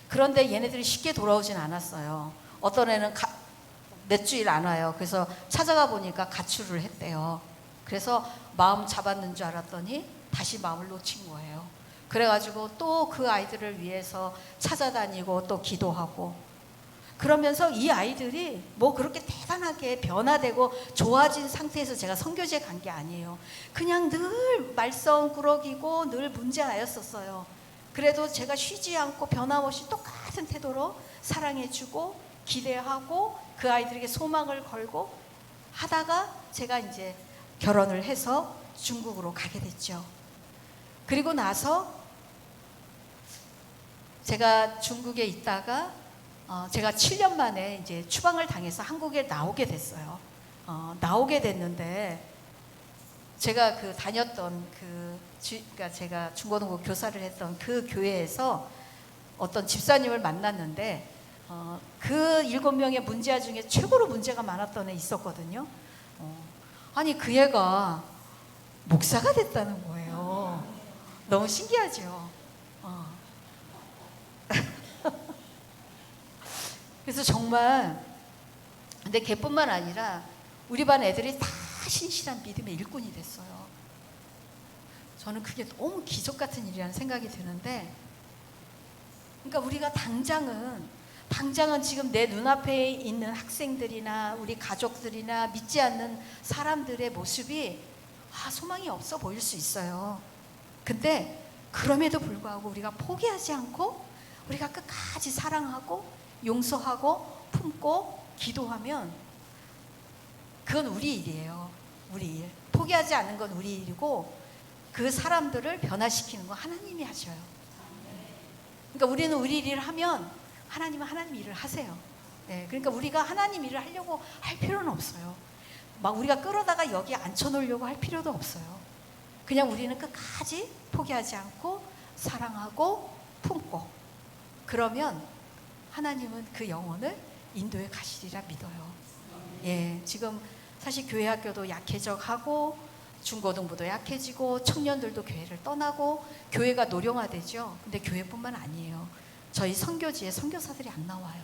그런데 얘네들이 쉽게 돌아오진 않았어요. 어떤 애는 몇 주일 안 와요. 그래서 찾아가 보니까 가출을 했대요. 그래서 마음 잡았는 줄 알았더니 다시 마음을 놓친 거예요. 그래가지고 또 그 아이들을 위해서 찾아다니고 또 기도하고, 그러면서 이 아이들이 뭐 그렇게 대단하게 변화되고 좋아진 상태에서 제가 선교지에 간 게 아니에요. 그냥 늘 말썽꾸러기고 늘 문제아였었어요. 그래도 제가 쉬지 않고 변함없이 똑같은 태도로 사랑해주고 기대하고 그 아이들에게 소망을 걸고 하다가 제가 이제 결혼을 해서 중국으로 가게 됐죠. 그리고 나서 제가 중국에 있다가 제가 7년 만에 이제 추방을 당해서 한국에 나오게 됐어요. 나오게 됐는데 제가 그 다녔던 그러니까 제가 중고등부 교사를 했던 그 교회에서 어떤 집사님을 만났는데 그 7명의 문제아 중에 최고로 문제가 많았던 애 있었거든요. 아니 그 애가 목사가 됐다는 거예요. 너무 신기하죠. 그래서 정말, 근데 걔뿐만 아니라 우리 반 애들이 다 신실한 믿음의 일꾼이 됐어요. 저는 그게 너무 기적 같은 일이라는 생각이 드는데, 그러니까 우리가 당장은 지금 내 눈앞에 있는 학생들이나 우리 가족들이나 믿지 않는 사람들의 모습이 소망이 없어 보일 수 있어요. 근데 그럼에도 불구하고 우리가 포기하지 않고 우리가 끝까지 사랑하고 용서하고 품고 기도하면 그건 우리 일이에요. 우리 일. 포기하지 않는 건 우리 일이고 그 사람들을 변화시키는 건 하나님이 하셔요. 그러니까 우리는 우리 일을 하면 하나님은 하나님 일을 하세요. 네, 그러니까 우리가 하나님 일을 하려고 할 필요는 없어요. 막 우리가 끌어다가 여기 앉혀놓으려고 할 필요도 없어요. 그냥 우리는 끝까지 포기하지 않고 사랑하고 품고, 그러면 하나님은 그 영혼을 인도에 가시리라 믿어요. 예, 지금 사실 교회 학교도 약해져 가고 중고등부도 약해지고 청년들도 교회를 떠나고 교회가 노령화되죠. 근데 교회뿐만 아니에요. 저희 선교지에 선교사들이 안 나와요.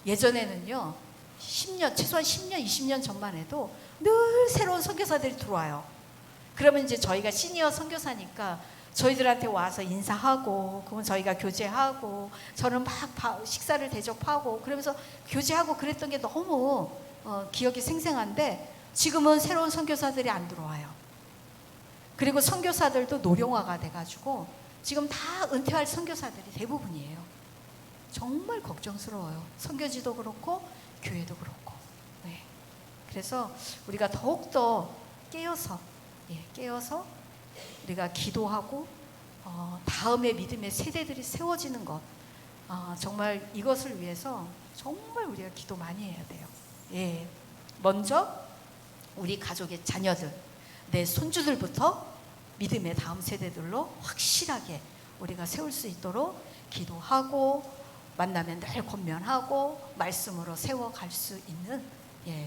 예전에는요, 최소한 10년, 20년 전만 해도 늘 새로운 선교사들이 들어와요. 그러면 이제 저희가 시니어 선교사니까 저희들한테 와서 인사하고, 그러면 저희가 교제하고, 저는 막 식사를 대접하고, 그러면서 교제하고 그랬던 게 너무 기억이 생생한데, 지금은 새로운 선교사들이 안 들어와요. 그리고 선교사들도 노령화가 돼가지고 지금 다 은퇴할 선교사들이 대부분이에요. 정말 걱정스러워요. 선교지도 그렇고 교회도 그렇고. 네. 그래서 우리가 더욱더 깨어서 우리가 기도하고 다음의 믿음의 세대들이 세워지는 것, 정말 이것을 위해서 정말 우리가 기도 많이 해야 돼요. 예. 먼저 우리 가족의 자녀들, 내 손주들부터 믿음의 다음 세대들로 확실하게 우리가 세울 수 있도록 기도하고, 만나면 늘 권면하고 말씀으로 세워갈 수 있는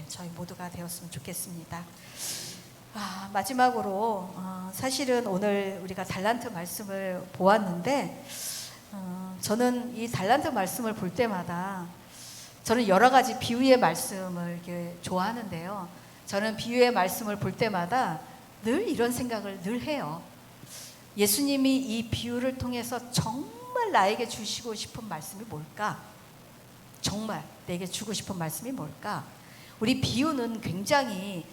저희 모두가 되었으면 좋겠습니다. 마지막으로 사실은 오늘 우리가 달란트 말씀을 보았는데, 저는 이 달란트 말씀을 볼 때마다 저는 여러 가지 비유의 말씀을 이렇게 좋아하는데요. 저는 비유의 말씀을 볼 때마다 늘 이런 생각을 늘 해요. 예수님이 이 비유를 통해서 정말 나에게 주시고 싶은 말씀이 뭘까? 정말 내게 주고 싶은 말씀이 뭘까? 우리 비유는 굉장히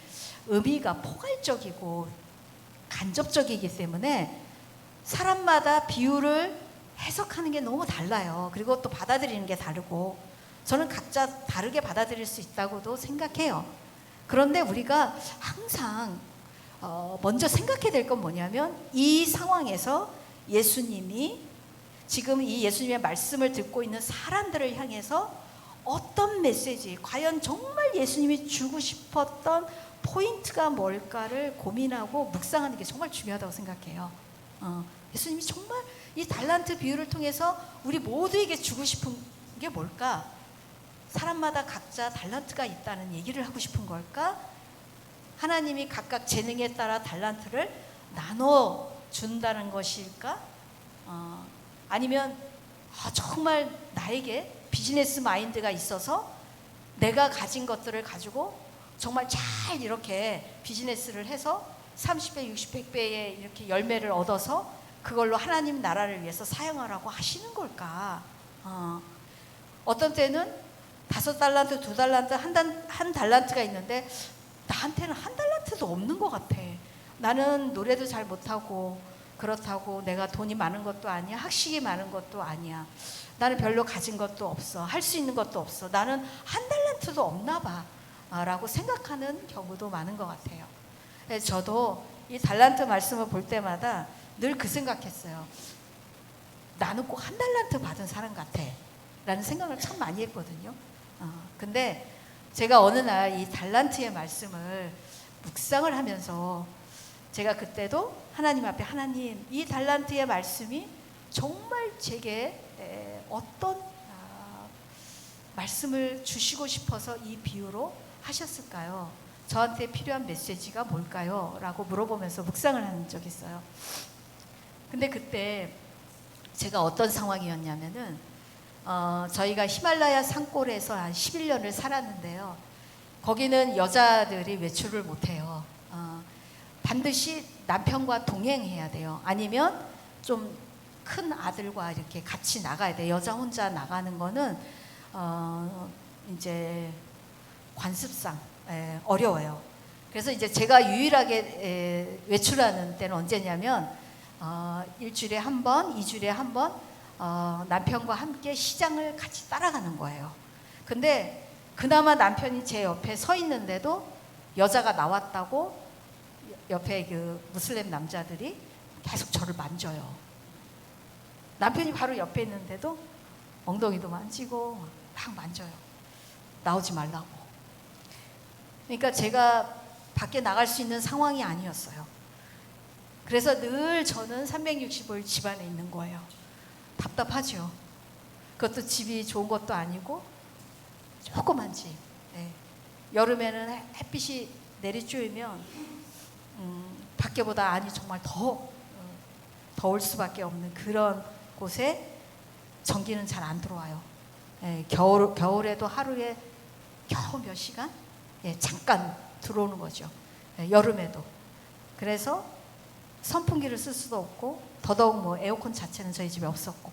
의미가 포괄적이고 간접적이기 때문에 사람마다 비유를 해석하는 게 너무 달라요. 그리고 또 받아들이는 게 다르고, 저는 각자 다르게 받아들일 수 있다고도 생각해요. 그런데 우리가 항상 먼저 생각해야 될 건 뭐냐면, 이 상황에서 예수님이 지금 이 예수님의 말씀을 듣고 있는 사람들을 향해서 어떤 메시지, 과연 정말 예수님이 주고 싶었던 포인트가 뭘까를 고민하고 묵상하는 게 정말 중요하다고 생각해요. 예수님이 정말 이 달란트 비유를 통해서 우리 모두에게 주고 싶은 게 뭘까? 사람마다 각자 달란트가 있다는 얘기를 하고 싶은 걸까? 하나님이 각각 재능에 따라 달란트를 나눠 준다는 것일까? 아니면 정말 나에게 비즈니스 마인드가 있어서 내가 가진 것들을 가지고 정말 잘 이렇게 비즈니스를 해서 30배, 60배, 100배의 이렇게 열매를 얻어서 그걸로 하나님 나라를 위해서 사용하라고 하시는 걸까? 어떤 때는 5달란트, 2달란트, 한 달란트가 있는데 나한테는 한 달란트도 없는 것 같아. 나는 노래도 잘 못하고, 그렇다고 내가 돈이 많은 것도 아니야, 학식이 많은 것도 아니야, 나는 별로 가진 것도 없어, 할 수 있는 것도 없어, 나는 한 달란트도 없나 봐 라고 생각하는 경우도 많은 것 같아요. 저도 이 달란트 말씀을 볼 때마다 늘 그 생각했어요. 나는 꼭 한 달란트 받은 사람 같아 라는 생각을 참 많이 했거든요. 근데 제가 어느 날 이 달란트의 말씀을 묵상을 하면서 제가 그때도 하나님 앞에, 하나님, 이 달란트의 말씀이 정말 제게 어떤 말씀을 주시고 싶어서 이 비유로 하셨을까요? 저한테 필요한 메시지가 뭘까요? 라고 물어보면서 묵상을 한 적이 있어요. 근데 그때 제가 어떤 상황이었냐면은 저희가 히말라야 산골에서 한 11년을 살았는데요. 거기는 여자들이 외출을 못해요. 반드시 남편과 동행해야 돼요. 아니면 좀 큰 아들과 이렇게 같이 나가야 돼요. 여자 혼자 나가는 거는 이제 관습상 어려워요. 그래서 이제 제가 유일하게 외출하는 때는 언제냐면 일주일에 한 번, 2주일에 한 번 남편과 함께 시장을 같이 따라가는 거예요. 근데 그나마 남편이 제 옆에 서 있는데도 여자가 나왔다고 옆에 그 무슬림 남자들이 계속 저를 만져요. 남편이 바로 옆에 있는데도 엉덩이도 만지고 막 만져요. 나오지 말라고. 그러니까 제가 밖에 나갈 수 있는 상황이 아니었어요. 그래서 늘 저는 365일 집 안에 있는 거예요. 답답하죠. 그것도 집이 좋은 것도 아니고 조그만 집. 여름에는 햇빛이 내리쬐면 밖에보다 안이 정말 더울 수밖에 없는 그런 곳에 전기는 잘 안 들어와요. 겨울에도 하루에 겨우 몇 시간? 잠깐 들어오는 거죠. 여름에도. 그래서 선풍기를 쓸 수도 없고, 더더욱 뭐 에어컨 자체는 저희 집에 없었고.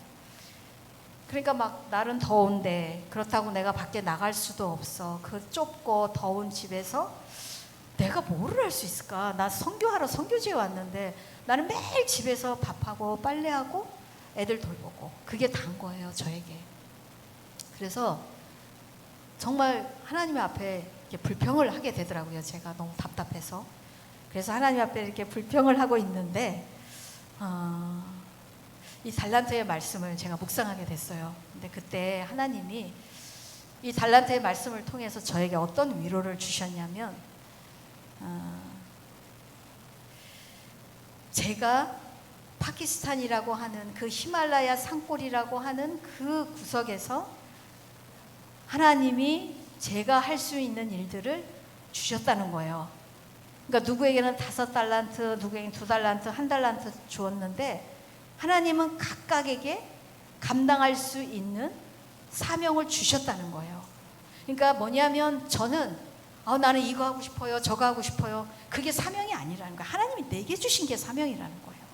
그러니까 막 날은 더운데 그렇다고 내가 밖에 나갈 수도 없어. 그 좁고 더운 집에서 내가 뭐를 할 수 있을까? 나 선교하러 선교지에 왔는데 나는 매일 집에서 밥하고 빨래하고 애들 돌보고 그게 다인 거예요, 저에게. 그래서 정말 하나님 앞에 이렇게 불평을 하게 되더라고요. 제가 너무 답답해서. 그래서 하나님 앞에 이렇게 불평을 하고 있는데 이 달란트의 말씀을 제가 묵상하게 됐어요. 근데 그때 하나님이 이 달란트의 말씀을 통해서 저에게 어떤 위로를 주셨냐면 제가 파키스탄이라고 하는 그 히말라야 산골이라고 하는 그 구석에서 하나님이 제가 할 수 있는 일들을 주셨다는 거예요. 그러니까 누구에게는 5달란트, 누구에게는 2달란트, 1달란트 주었는데 하나님은 각각에게 감당할 수 있는 사명을 주셨다는 거예요. 그러니까 뭐냐면 저는 나는 이거 하고 싶어요, 저거 하고 싶어요. 그게 사명이 아니라는 거예요. 하나님이 내게 주신 게 사명이라는 거예요.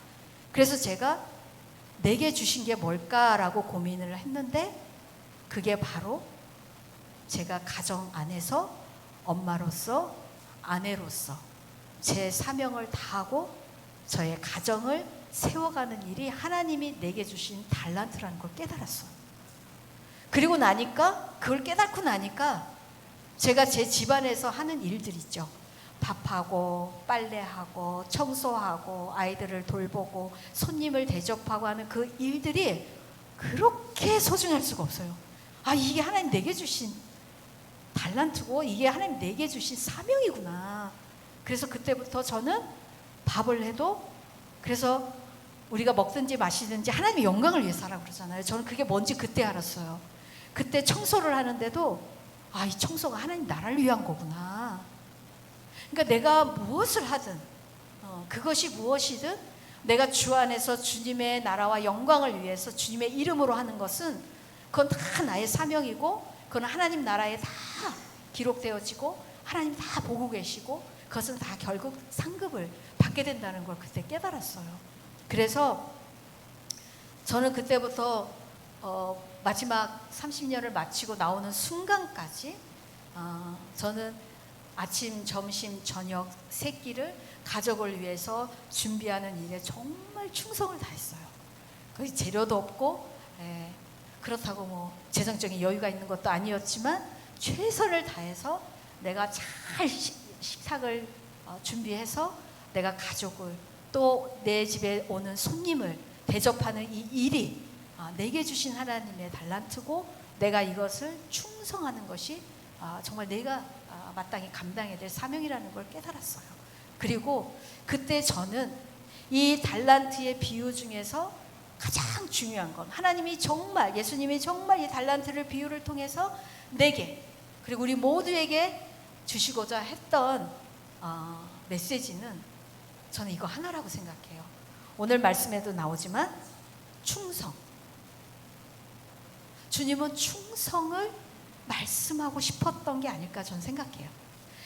그래서 제가 내게 주신 게 뭘까라고 고민을 했는데 그게 바로 제가 가정 안에서 엄마로서 아내로서 제 사명을 다하고 저의 가정을 세워가는 일이 하나님이 내게 주신 달란트라는 걸 깨달았어요. 그리고 나니까 그걸 깨닫고 나니까 제가 제 집안에서 하는 일들 있죠. 밥하고 빨래하고 청소하고 아이들을 돌보고 손님을 대접하고 하는 그 일들이 그렇게 소중할 수가 없어요. 이게 하나님 내게 주신 달란트고 이게 하나님 내게 주신 사명이구나. 그래서 그때부터 저는 밥을 해도 그래서 우리가 먹든지 마시든지 하나님의 영광을 위해서 하라고 그러잖아요. 저는 그게 뭔지 그때 알았어요. 그때 청소를 하는데도 이 청소가 하나님 나라를 위한 거구나. 그러니까 내가 무엇을 하든 그것이 무엇이든 내가 주 안에서 주님의 나라와 영광을 위해서 주님의 이름으로 하는 것은 그건 다 나의 사명이고 그건 하나님 나라에 다 기록되어지고 하나님 다 보고 계시고 그것은 다 결국 상급을 받게 된다는 걸 그때 깨달았어요. 그래서 저는 그때부터 마지막 30년을 마치고 나오는 순간까지 저는 아침, 점심, 저녁 세 끼를 가족을 위해서 준비하는 일에 정말 충성을 다했어요. 거의 재료도 없고 그렇다고 뭐 재정적인 여유가 있는 것도 아니었지만 최선을 다해서 내가 잘 식탁을 준비해서 내가 가족을 또 내 집에 오는 손님을 대접하는 이 일이 내게 주신 하나님의 달란트고 내가 이것을 충성하는 것이 정말 내가 마땅히 감당해야 될 사명이라는 걸 깨달았어요. 그리고 그때 저는 이 달란트의 비유 중에서 가장 중요한 건 하나님이 정말 예수님이 정말 이 달란트를 비유를 통해서 내게 그리고 우리 모두에게 주시고자 했던 메시지는 저는 이거 하나라고 생각해요. 오늘 말씀에도 나오지만 충성. 주님은 충성을 말씀하고 싶었던 게 아닐까 저는 생각해요.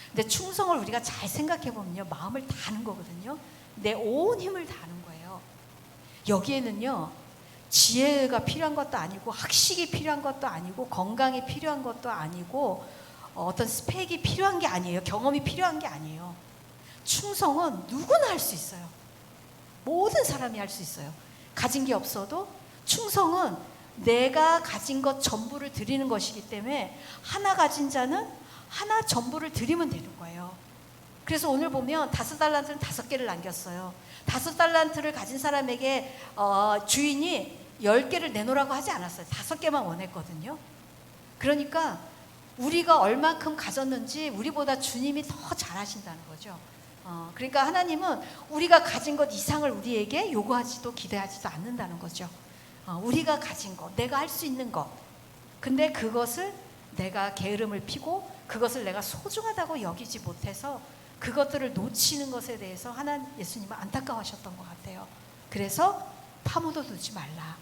근데 충성을 우리가 잘 생각해 보면요, 마음을 다하는 거거든요. 내 온 힘을 다하는 거예요. 여기에는요, 지혜가 필요한 것도 아니고 학식이 필요한 것도 아니고 건강이 필요한 것도 아니고 어떤 스펙이 필요한 게 아니에요. 경험이 필요한 게 아니에요. 충성은 누구나 할 수 있어요. 모든 사람이 할 수 있어요. 가진 게 없어도 충성은 내가 가진 것 전부를 드리는 것이기 때문에 하나 가진 자는 하나 전부를 드리면 되는 거예요. 그래서 오늘 보면 5달란트는 5개를 남겼어요. 5달란트를 가진 사람에게 주인이 10개를 내놓으라고 하지 않았어요. 5개만 원했거든요. 그러니까 우리가 얼만큼 가졌는지 우리보다 주님이 더 잘하신다는 거죠. 그러니까 하나님은 우리가 가진 것 이상을 우리에게 요구하지도 기대하지도 않는다는 거죠. 우리가 가진 것, 내가 할 수 있는 것. 근데 그것을 내가 게으름을 피고 그것을 내가 소중하다고 여기지 못해서 그것들을 놓치는 것에 대해서 예수님은 안타까워하셨던 것 같아요. 그래서 파묻어 두지 말라.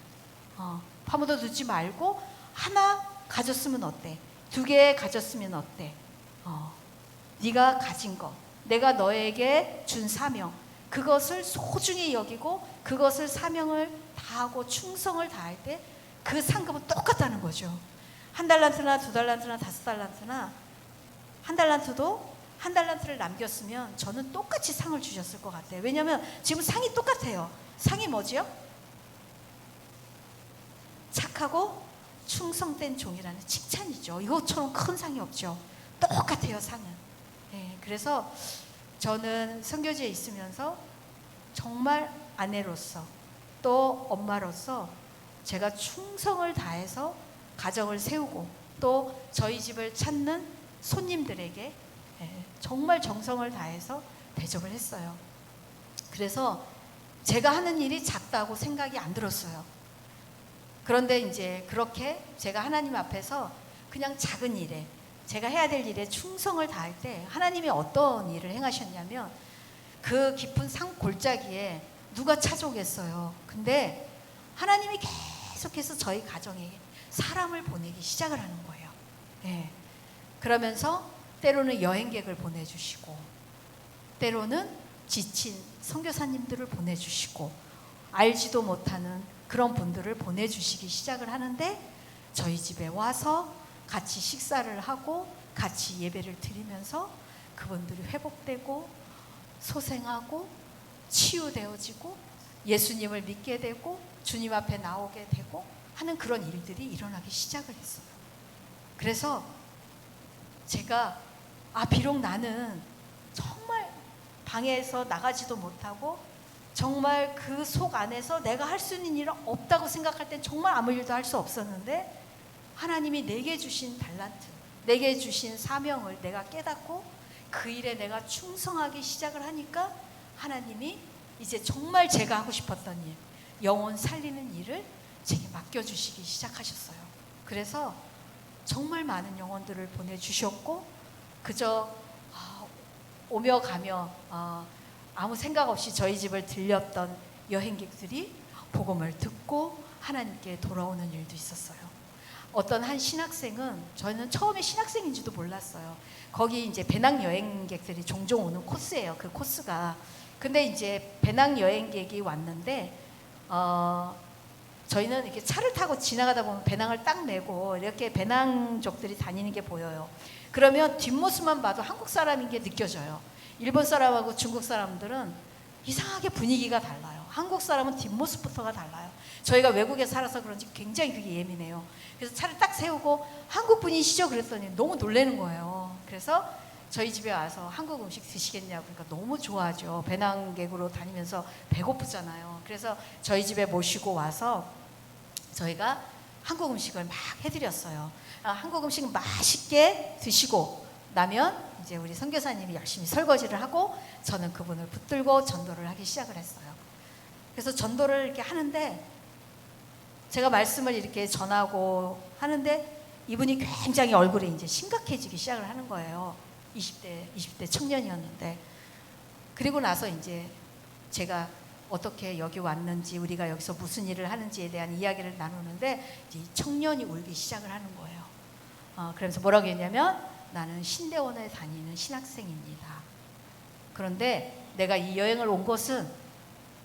파묻어 두지 말고 하나 가졌으면 어때? 2개 가졌으면 어때? 네가 가진 것, 내가 너에게 준 사명, 그것을 소중히 여기고 그것을 사명을 다하고 충성을 다할 때 그 상급은 똑같다는 거죠. 1달란트나 2달란트나 5달란트나 1달란트도 1달란트를 남겼으면 저는 똑같이 상을 주셨을 것 같아요. 왜냐하면 지금 상이 똑같아요. 상이 뭐지요? 착하고 충성된 종이라는 칭찬이죠. 이것처럼 큰 상이 없죠. 똑같아요, 상은. 예, 그래서 저는 선교지에 있으면서 정말 아내로서 또 엄마로서 제가 충성을 다해서 가정을 세우고 또 저희 집을 찾는 손님들에게 정말 정성을 다해서 대접을 했어요. 그래서 제가 하는 일이 작다고 생각이 안 들었어요. 그런데 이제 그렇게 제가 하나님 앞에서 그냥 작은 일에, 제가 해야 될 일에 충성을 다할 때 하나님이 어떤 일을 행하셨냐면, 그 깊은 산 골짜기에 누가 찾아오겠어요. 근데 하나님이 계속해서 저희 가정에 사람을 보내기 시작을 하는 거예요. 예. 그러면서 때로는 여행객을 보내주시고, 때로는 지친 선교사님들을 보내주시고, 알지도 못하는 그런 분들을 보내주시기 시작을 하는데, 저희 집에 와서 같이 식사를 하고 같이 예배를 드리면서 그분들이 회복되고 소생하고 치유되어지고 예수님을 믿게 되고 주님 앞에 나오게 되고 하는 그런 일들이 일어나기 시작을 했어요. 그래서 제가 비록 나는 정말 방에서 나가지도 못하고 정말 그 속 안에서 내가 할 수 있는 일은 없다고 생각할 땐 정말 아무 일도 할 수 없었는데, 하나님이 내게 주신 달란트, 내게 주신 사명을 내가 깨닫고 그 일에 내가 충성하기 시작을 하니까 하나님이 이제 정말 제가 하고 싶었던 일, 영혼 살리는 일을 제게 맡겨주시기 시작하셨어요. 그래서 정말 많은 영혼들을 보내주셨고, 그저 오며 가며 아무 생각 없이 저희 집을 들렸던 여행객들이 복음을 듣고 하나님께 돌아오는 일도 있었어요. 어떤 한 신학생은, 저는 처음에 신학생인지도 몰랐어요. 거기 이제 배낭 여행객들이 종종 오는 코스예요. 그 코스가. 근데 이제 배낭 여행객이 왔는데 저희는 이렇게 차를 타고 지나가다 보면 배낭을 딱 메고 이렇게 배낭족들이 다니는 게 보여요. 그러면 뒷모습만 봐도 한국 사람인 게 느껴져요. 일본 사람하고 중국 사람들은 이상하게 분위기가 달라요. 한국 사람은 뒷모습부터가 달라요. 저희가 외국에 살아서 그런지 굉장히 그게 예민해요. 그래서 차를 딱 세우고 한국 분이시죠? 그랬더니 너무 놀라는 거예요. 그래서 저희 집에 와서 한국 음식 드시겠냐고 그러니까 너무 좋아하죠. 배낭객으로 다니면서 배고프잖아요. 그래서 저희 집에 모시고 와서 저희가 한국 음식을 막 해드렸어요. 한국 음식 맛있게 드시고 나면 이제 우리 선교사님이 열심히 설거지를 하고 저는 그분을 붙들고 전도를 하기 시작을 했어요. 그래서 전도를 이렇게 하는데 제가 말씀을 이렇게 전하고 하는데 이분이 굉장히 얼굴이 이제 심각해지기 시작을 하는 거예요. 20대 청년이었는데. 그리고 나서 이제 제가 어떻게 여기 왔는지, 우리가 여기서 무슨 일을 하는지에 대한 이야기를 나누는데 이제 이 청년이 울기 시작을 하는 거예요. 그러면서 뭐라고 했냐면, 나는 신대원에 다니는 신학생입니다. 그런데 내가 이 여행을 온 것은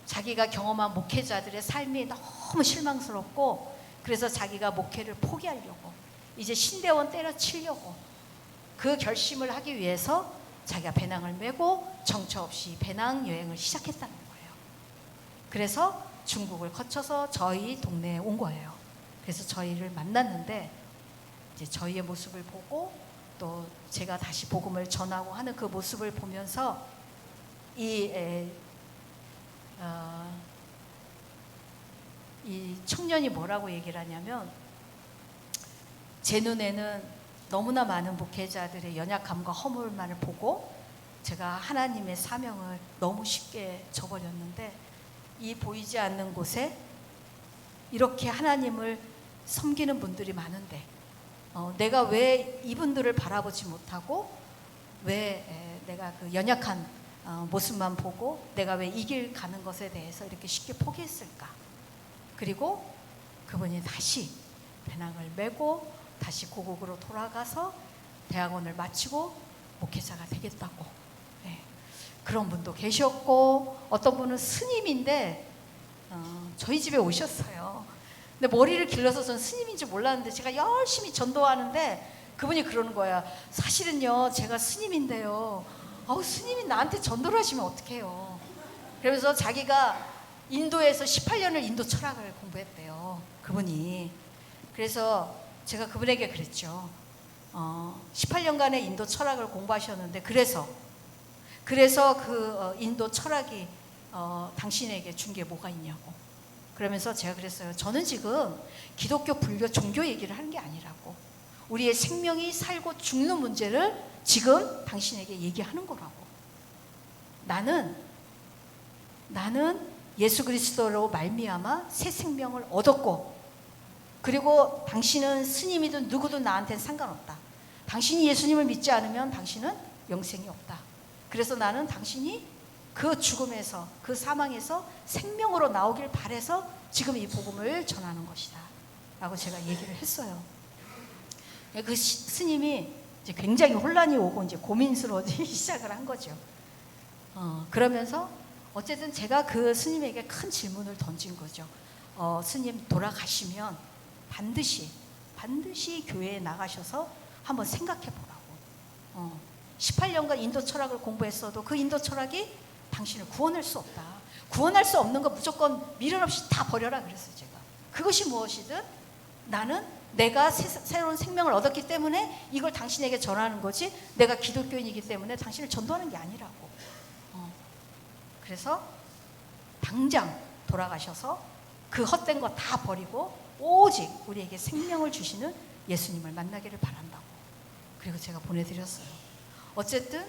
자기가 경험한 목회자들의 삶이 너무 실망스럽고, 그래서 자기가 목회를 포기하려고, 이제 신대원 때려치려고 그 결심을 하기 위해서 자기가 배낭을 메고 정처 없이 배낭 여행을 시작했다는 거예요. 그래서 중국을 거쳐서 저희 동네에 온 거예요. 그래서 저희를 만났는데 이제 저희의 모습을 보고 또 제가 다시 복음을 전하고 하는 그 모습을 보면서 이 청년이 뭐라고 얘기를 하냐면, 제 눈에는 너무나 많은 목회자들의 연약함과 허물만을 보고 제가 하나님의 사명을 너무 쉽게 저버렸는데, 이 보이지 않는 곳에 이렇게 하나님을 섬기는 분들이 많은데 내가 왜 이분들을 바라보지 못하고, 왜 내가 그 연약한 모습만 보고 내가 왜 이 길 가는 것에 대해서 이렇게 쉽게 포기했을까. 그리고 그분이 다시 배낭을 메고 다시 고국으로 돌아가서 대학원을 마치고 목회자가 되겠다고, 그런 분도 계셨고, 어떤 분은 스님인데 저희 집에 오셨어요. 근데 머리를 길러서 전 스님인지 몰랐는데 제가 열심히 전도하는데 그분이 그러는 거야. 사실은요, 제가 스님인데요, 스님이 나한테 전도를 하시면 어떡해요. 그러면서 자기가 인도에서 18년을 인도 철학을 공부했대요, 그분이. 그래서 제가 그분에게 그랬죠. 18년간의 인도 철학을 공부하셨는데 그래서 그 인도 철학이 당신에게 준 게 뭐가 있냐고. 그러면서 제가 그랬어요. 저는 지금 기독교, 불교, 종교 얘기를 하는 게 아니라고. 우리의 생명이 살고 죽는 문제를 지금 당신에게 얘기하는 거라고. 나는 예수 그리스도로 말미암아 새 생명을 얻었고, 그리고 당신은 스님이든 누구든 나한테는 상관없다. 당신이 예수님을 믿지 않으면 당신은 영생이 없다. 그래서 나는 당신이 그 죽음에서, 그 사망에서 생명으로 나오길 바라서 지금 이 복음을 전하는 것이다 라고 제가 얘기를 했어요. 그 스님이 이제 굉장히 혼란이 오고 이제 고민스러워지기 시작을 한 거죠. 그러면서 어쨌든 제가 그 스님에게 큰 질문을 던진 거죠. 스님 돌아가시면 반드시 교회에 나가셔서 한번 생각해 보라고. 18년간 인도 철학을 공부했어도 그 인도 철학이 당신을 구원할 수 없다. 구원할 수 없는 거 무조건 미련 없이 다 버려라 그랬어요, 제가. 그것이 무엇이든 나는 내가 새로운 생명을 얻었기 때문에 이걸 당신에게 전하는 거지, 내가 기독교인이기 때문에 당신을 전도하는 게 아니라고. 그래서 당장 돌아가셔서 그 헛된 거 다 버리고 오직 우리에게 생명을 주시는 예수님을 만나기를 바란다고. 그리고 제가 보내드렸어요. 어쨌든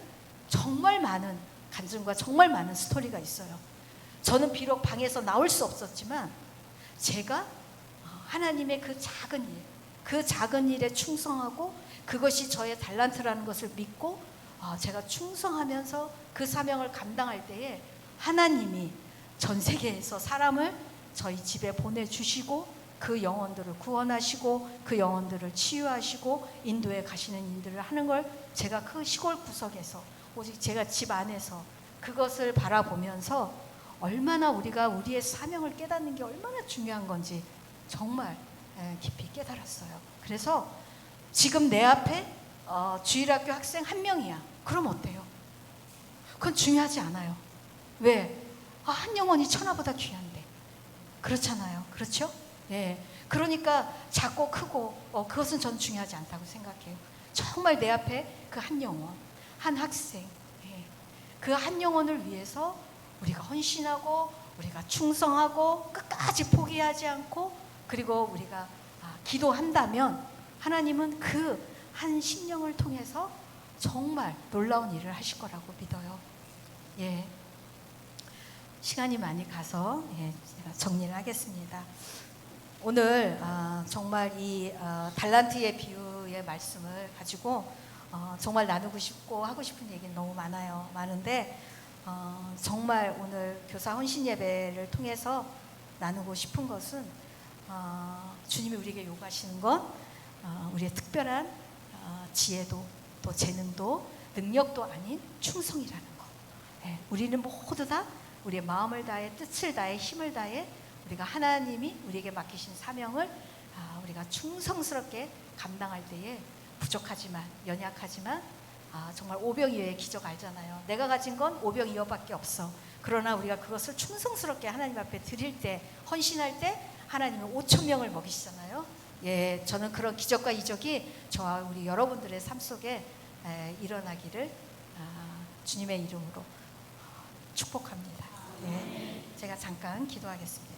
정말 많은 간증과 정말 많은 스토리가 있어요. 저는 비록 방에서 나올 수 없었지만 제가 하나님의 그 작은 일에 충성하고 그것이 저의 달란트라는 것을 믿고 제가 충성하면서 그 사명을 감당할 때에 하나님이 전 세계에서 사람을 저희 집에 보내주시고 그 영혼들을 구원하시고 그 영혼들을 치유하시고 인도에 가시는 일들을 하는 걸 제가 그 시골 구석에서 오직 제가 집 안에서 그것을 바라보면서 얼마나 우리가 우리의 사명을 깨닫는 게 얼마나 중요한 건지 정말 깊이 깨달았어요. 그래서 지금 내 앞에 주일학교 학생 한 명이야. 그럼 어때요? 그건 중요하지 않아요. 왜? 한 영혼이 천하보다 귀한데. 그렇잖아요. 그렇죠? 예. 그러니까 작고 크고 그것은 전 중요하지 않다고 생각해요. 정말 내 앞에 그 한 영혼, 한 학생, 그 한 영혼을 위해서 우리가 헌신하고 우리가 충성하고 끝까지 포기하지 않고 그리고 우리가 기도한다면 하나님은 그 한 심령을 통해서 정말 놀라운 일을 하실 거라고 믿어요. 예. 시간이 많이 가서 제가 정리를 하겠습니다. 오늘 정말 이 달란트의 비유의 말씀을 가지고 정말 나누고 싶고 하고 싶은 얘기는 너무 많은데 정말 오늘 교사 헌신 예배를 통해서 나누고 싶은 것은 주님이 우리에게 요구하시는 건 우리의 특별한 지혜도 또 재능도 능력도 아닌 충성이라는 것. 우리는 모두 다 우리의 마음을 다해 뜻을 다해 힘을 다해 우리가 하나님이 우리에게 맡기신 사명을 우리가 충성스럽게 감당할 때에 부족하지만 연약하지만 정말 오병이어의 기적 알잖아요. 내가 가진 건 오병이어밖에 없어. 그러나 우리가 그것을 충성스럽게 하나님 앞에 드릴 때 헌신할 때 하나님은 5,000명을 먹이시잖아요. 예, 저는 그런 기적과 이적이 저와 우리 여러분들의 삶 속에 일어나기를 주님의 이름으로 축복합니다. 예, 제가 잠깐 기도하겠습니다.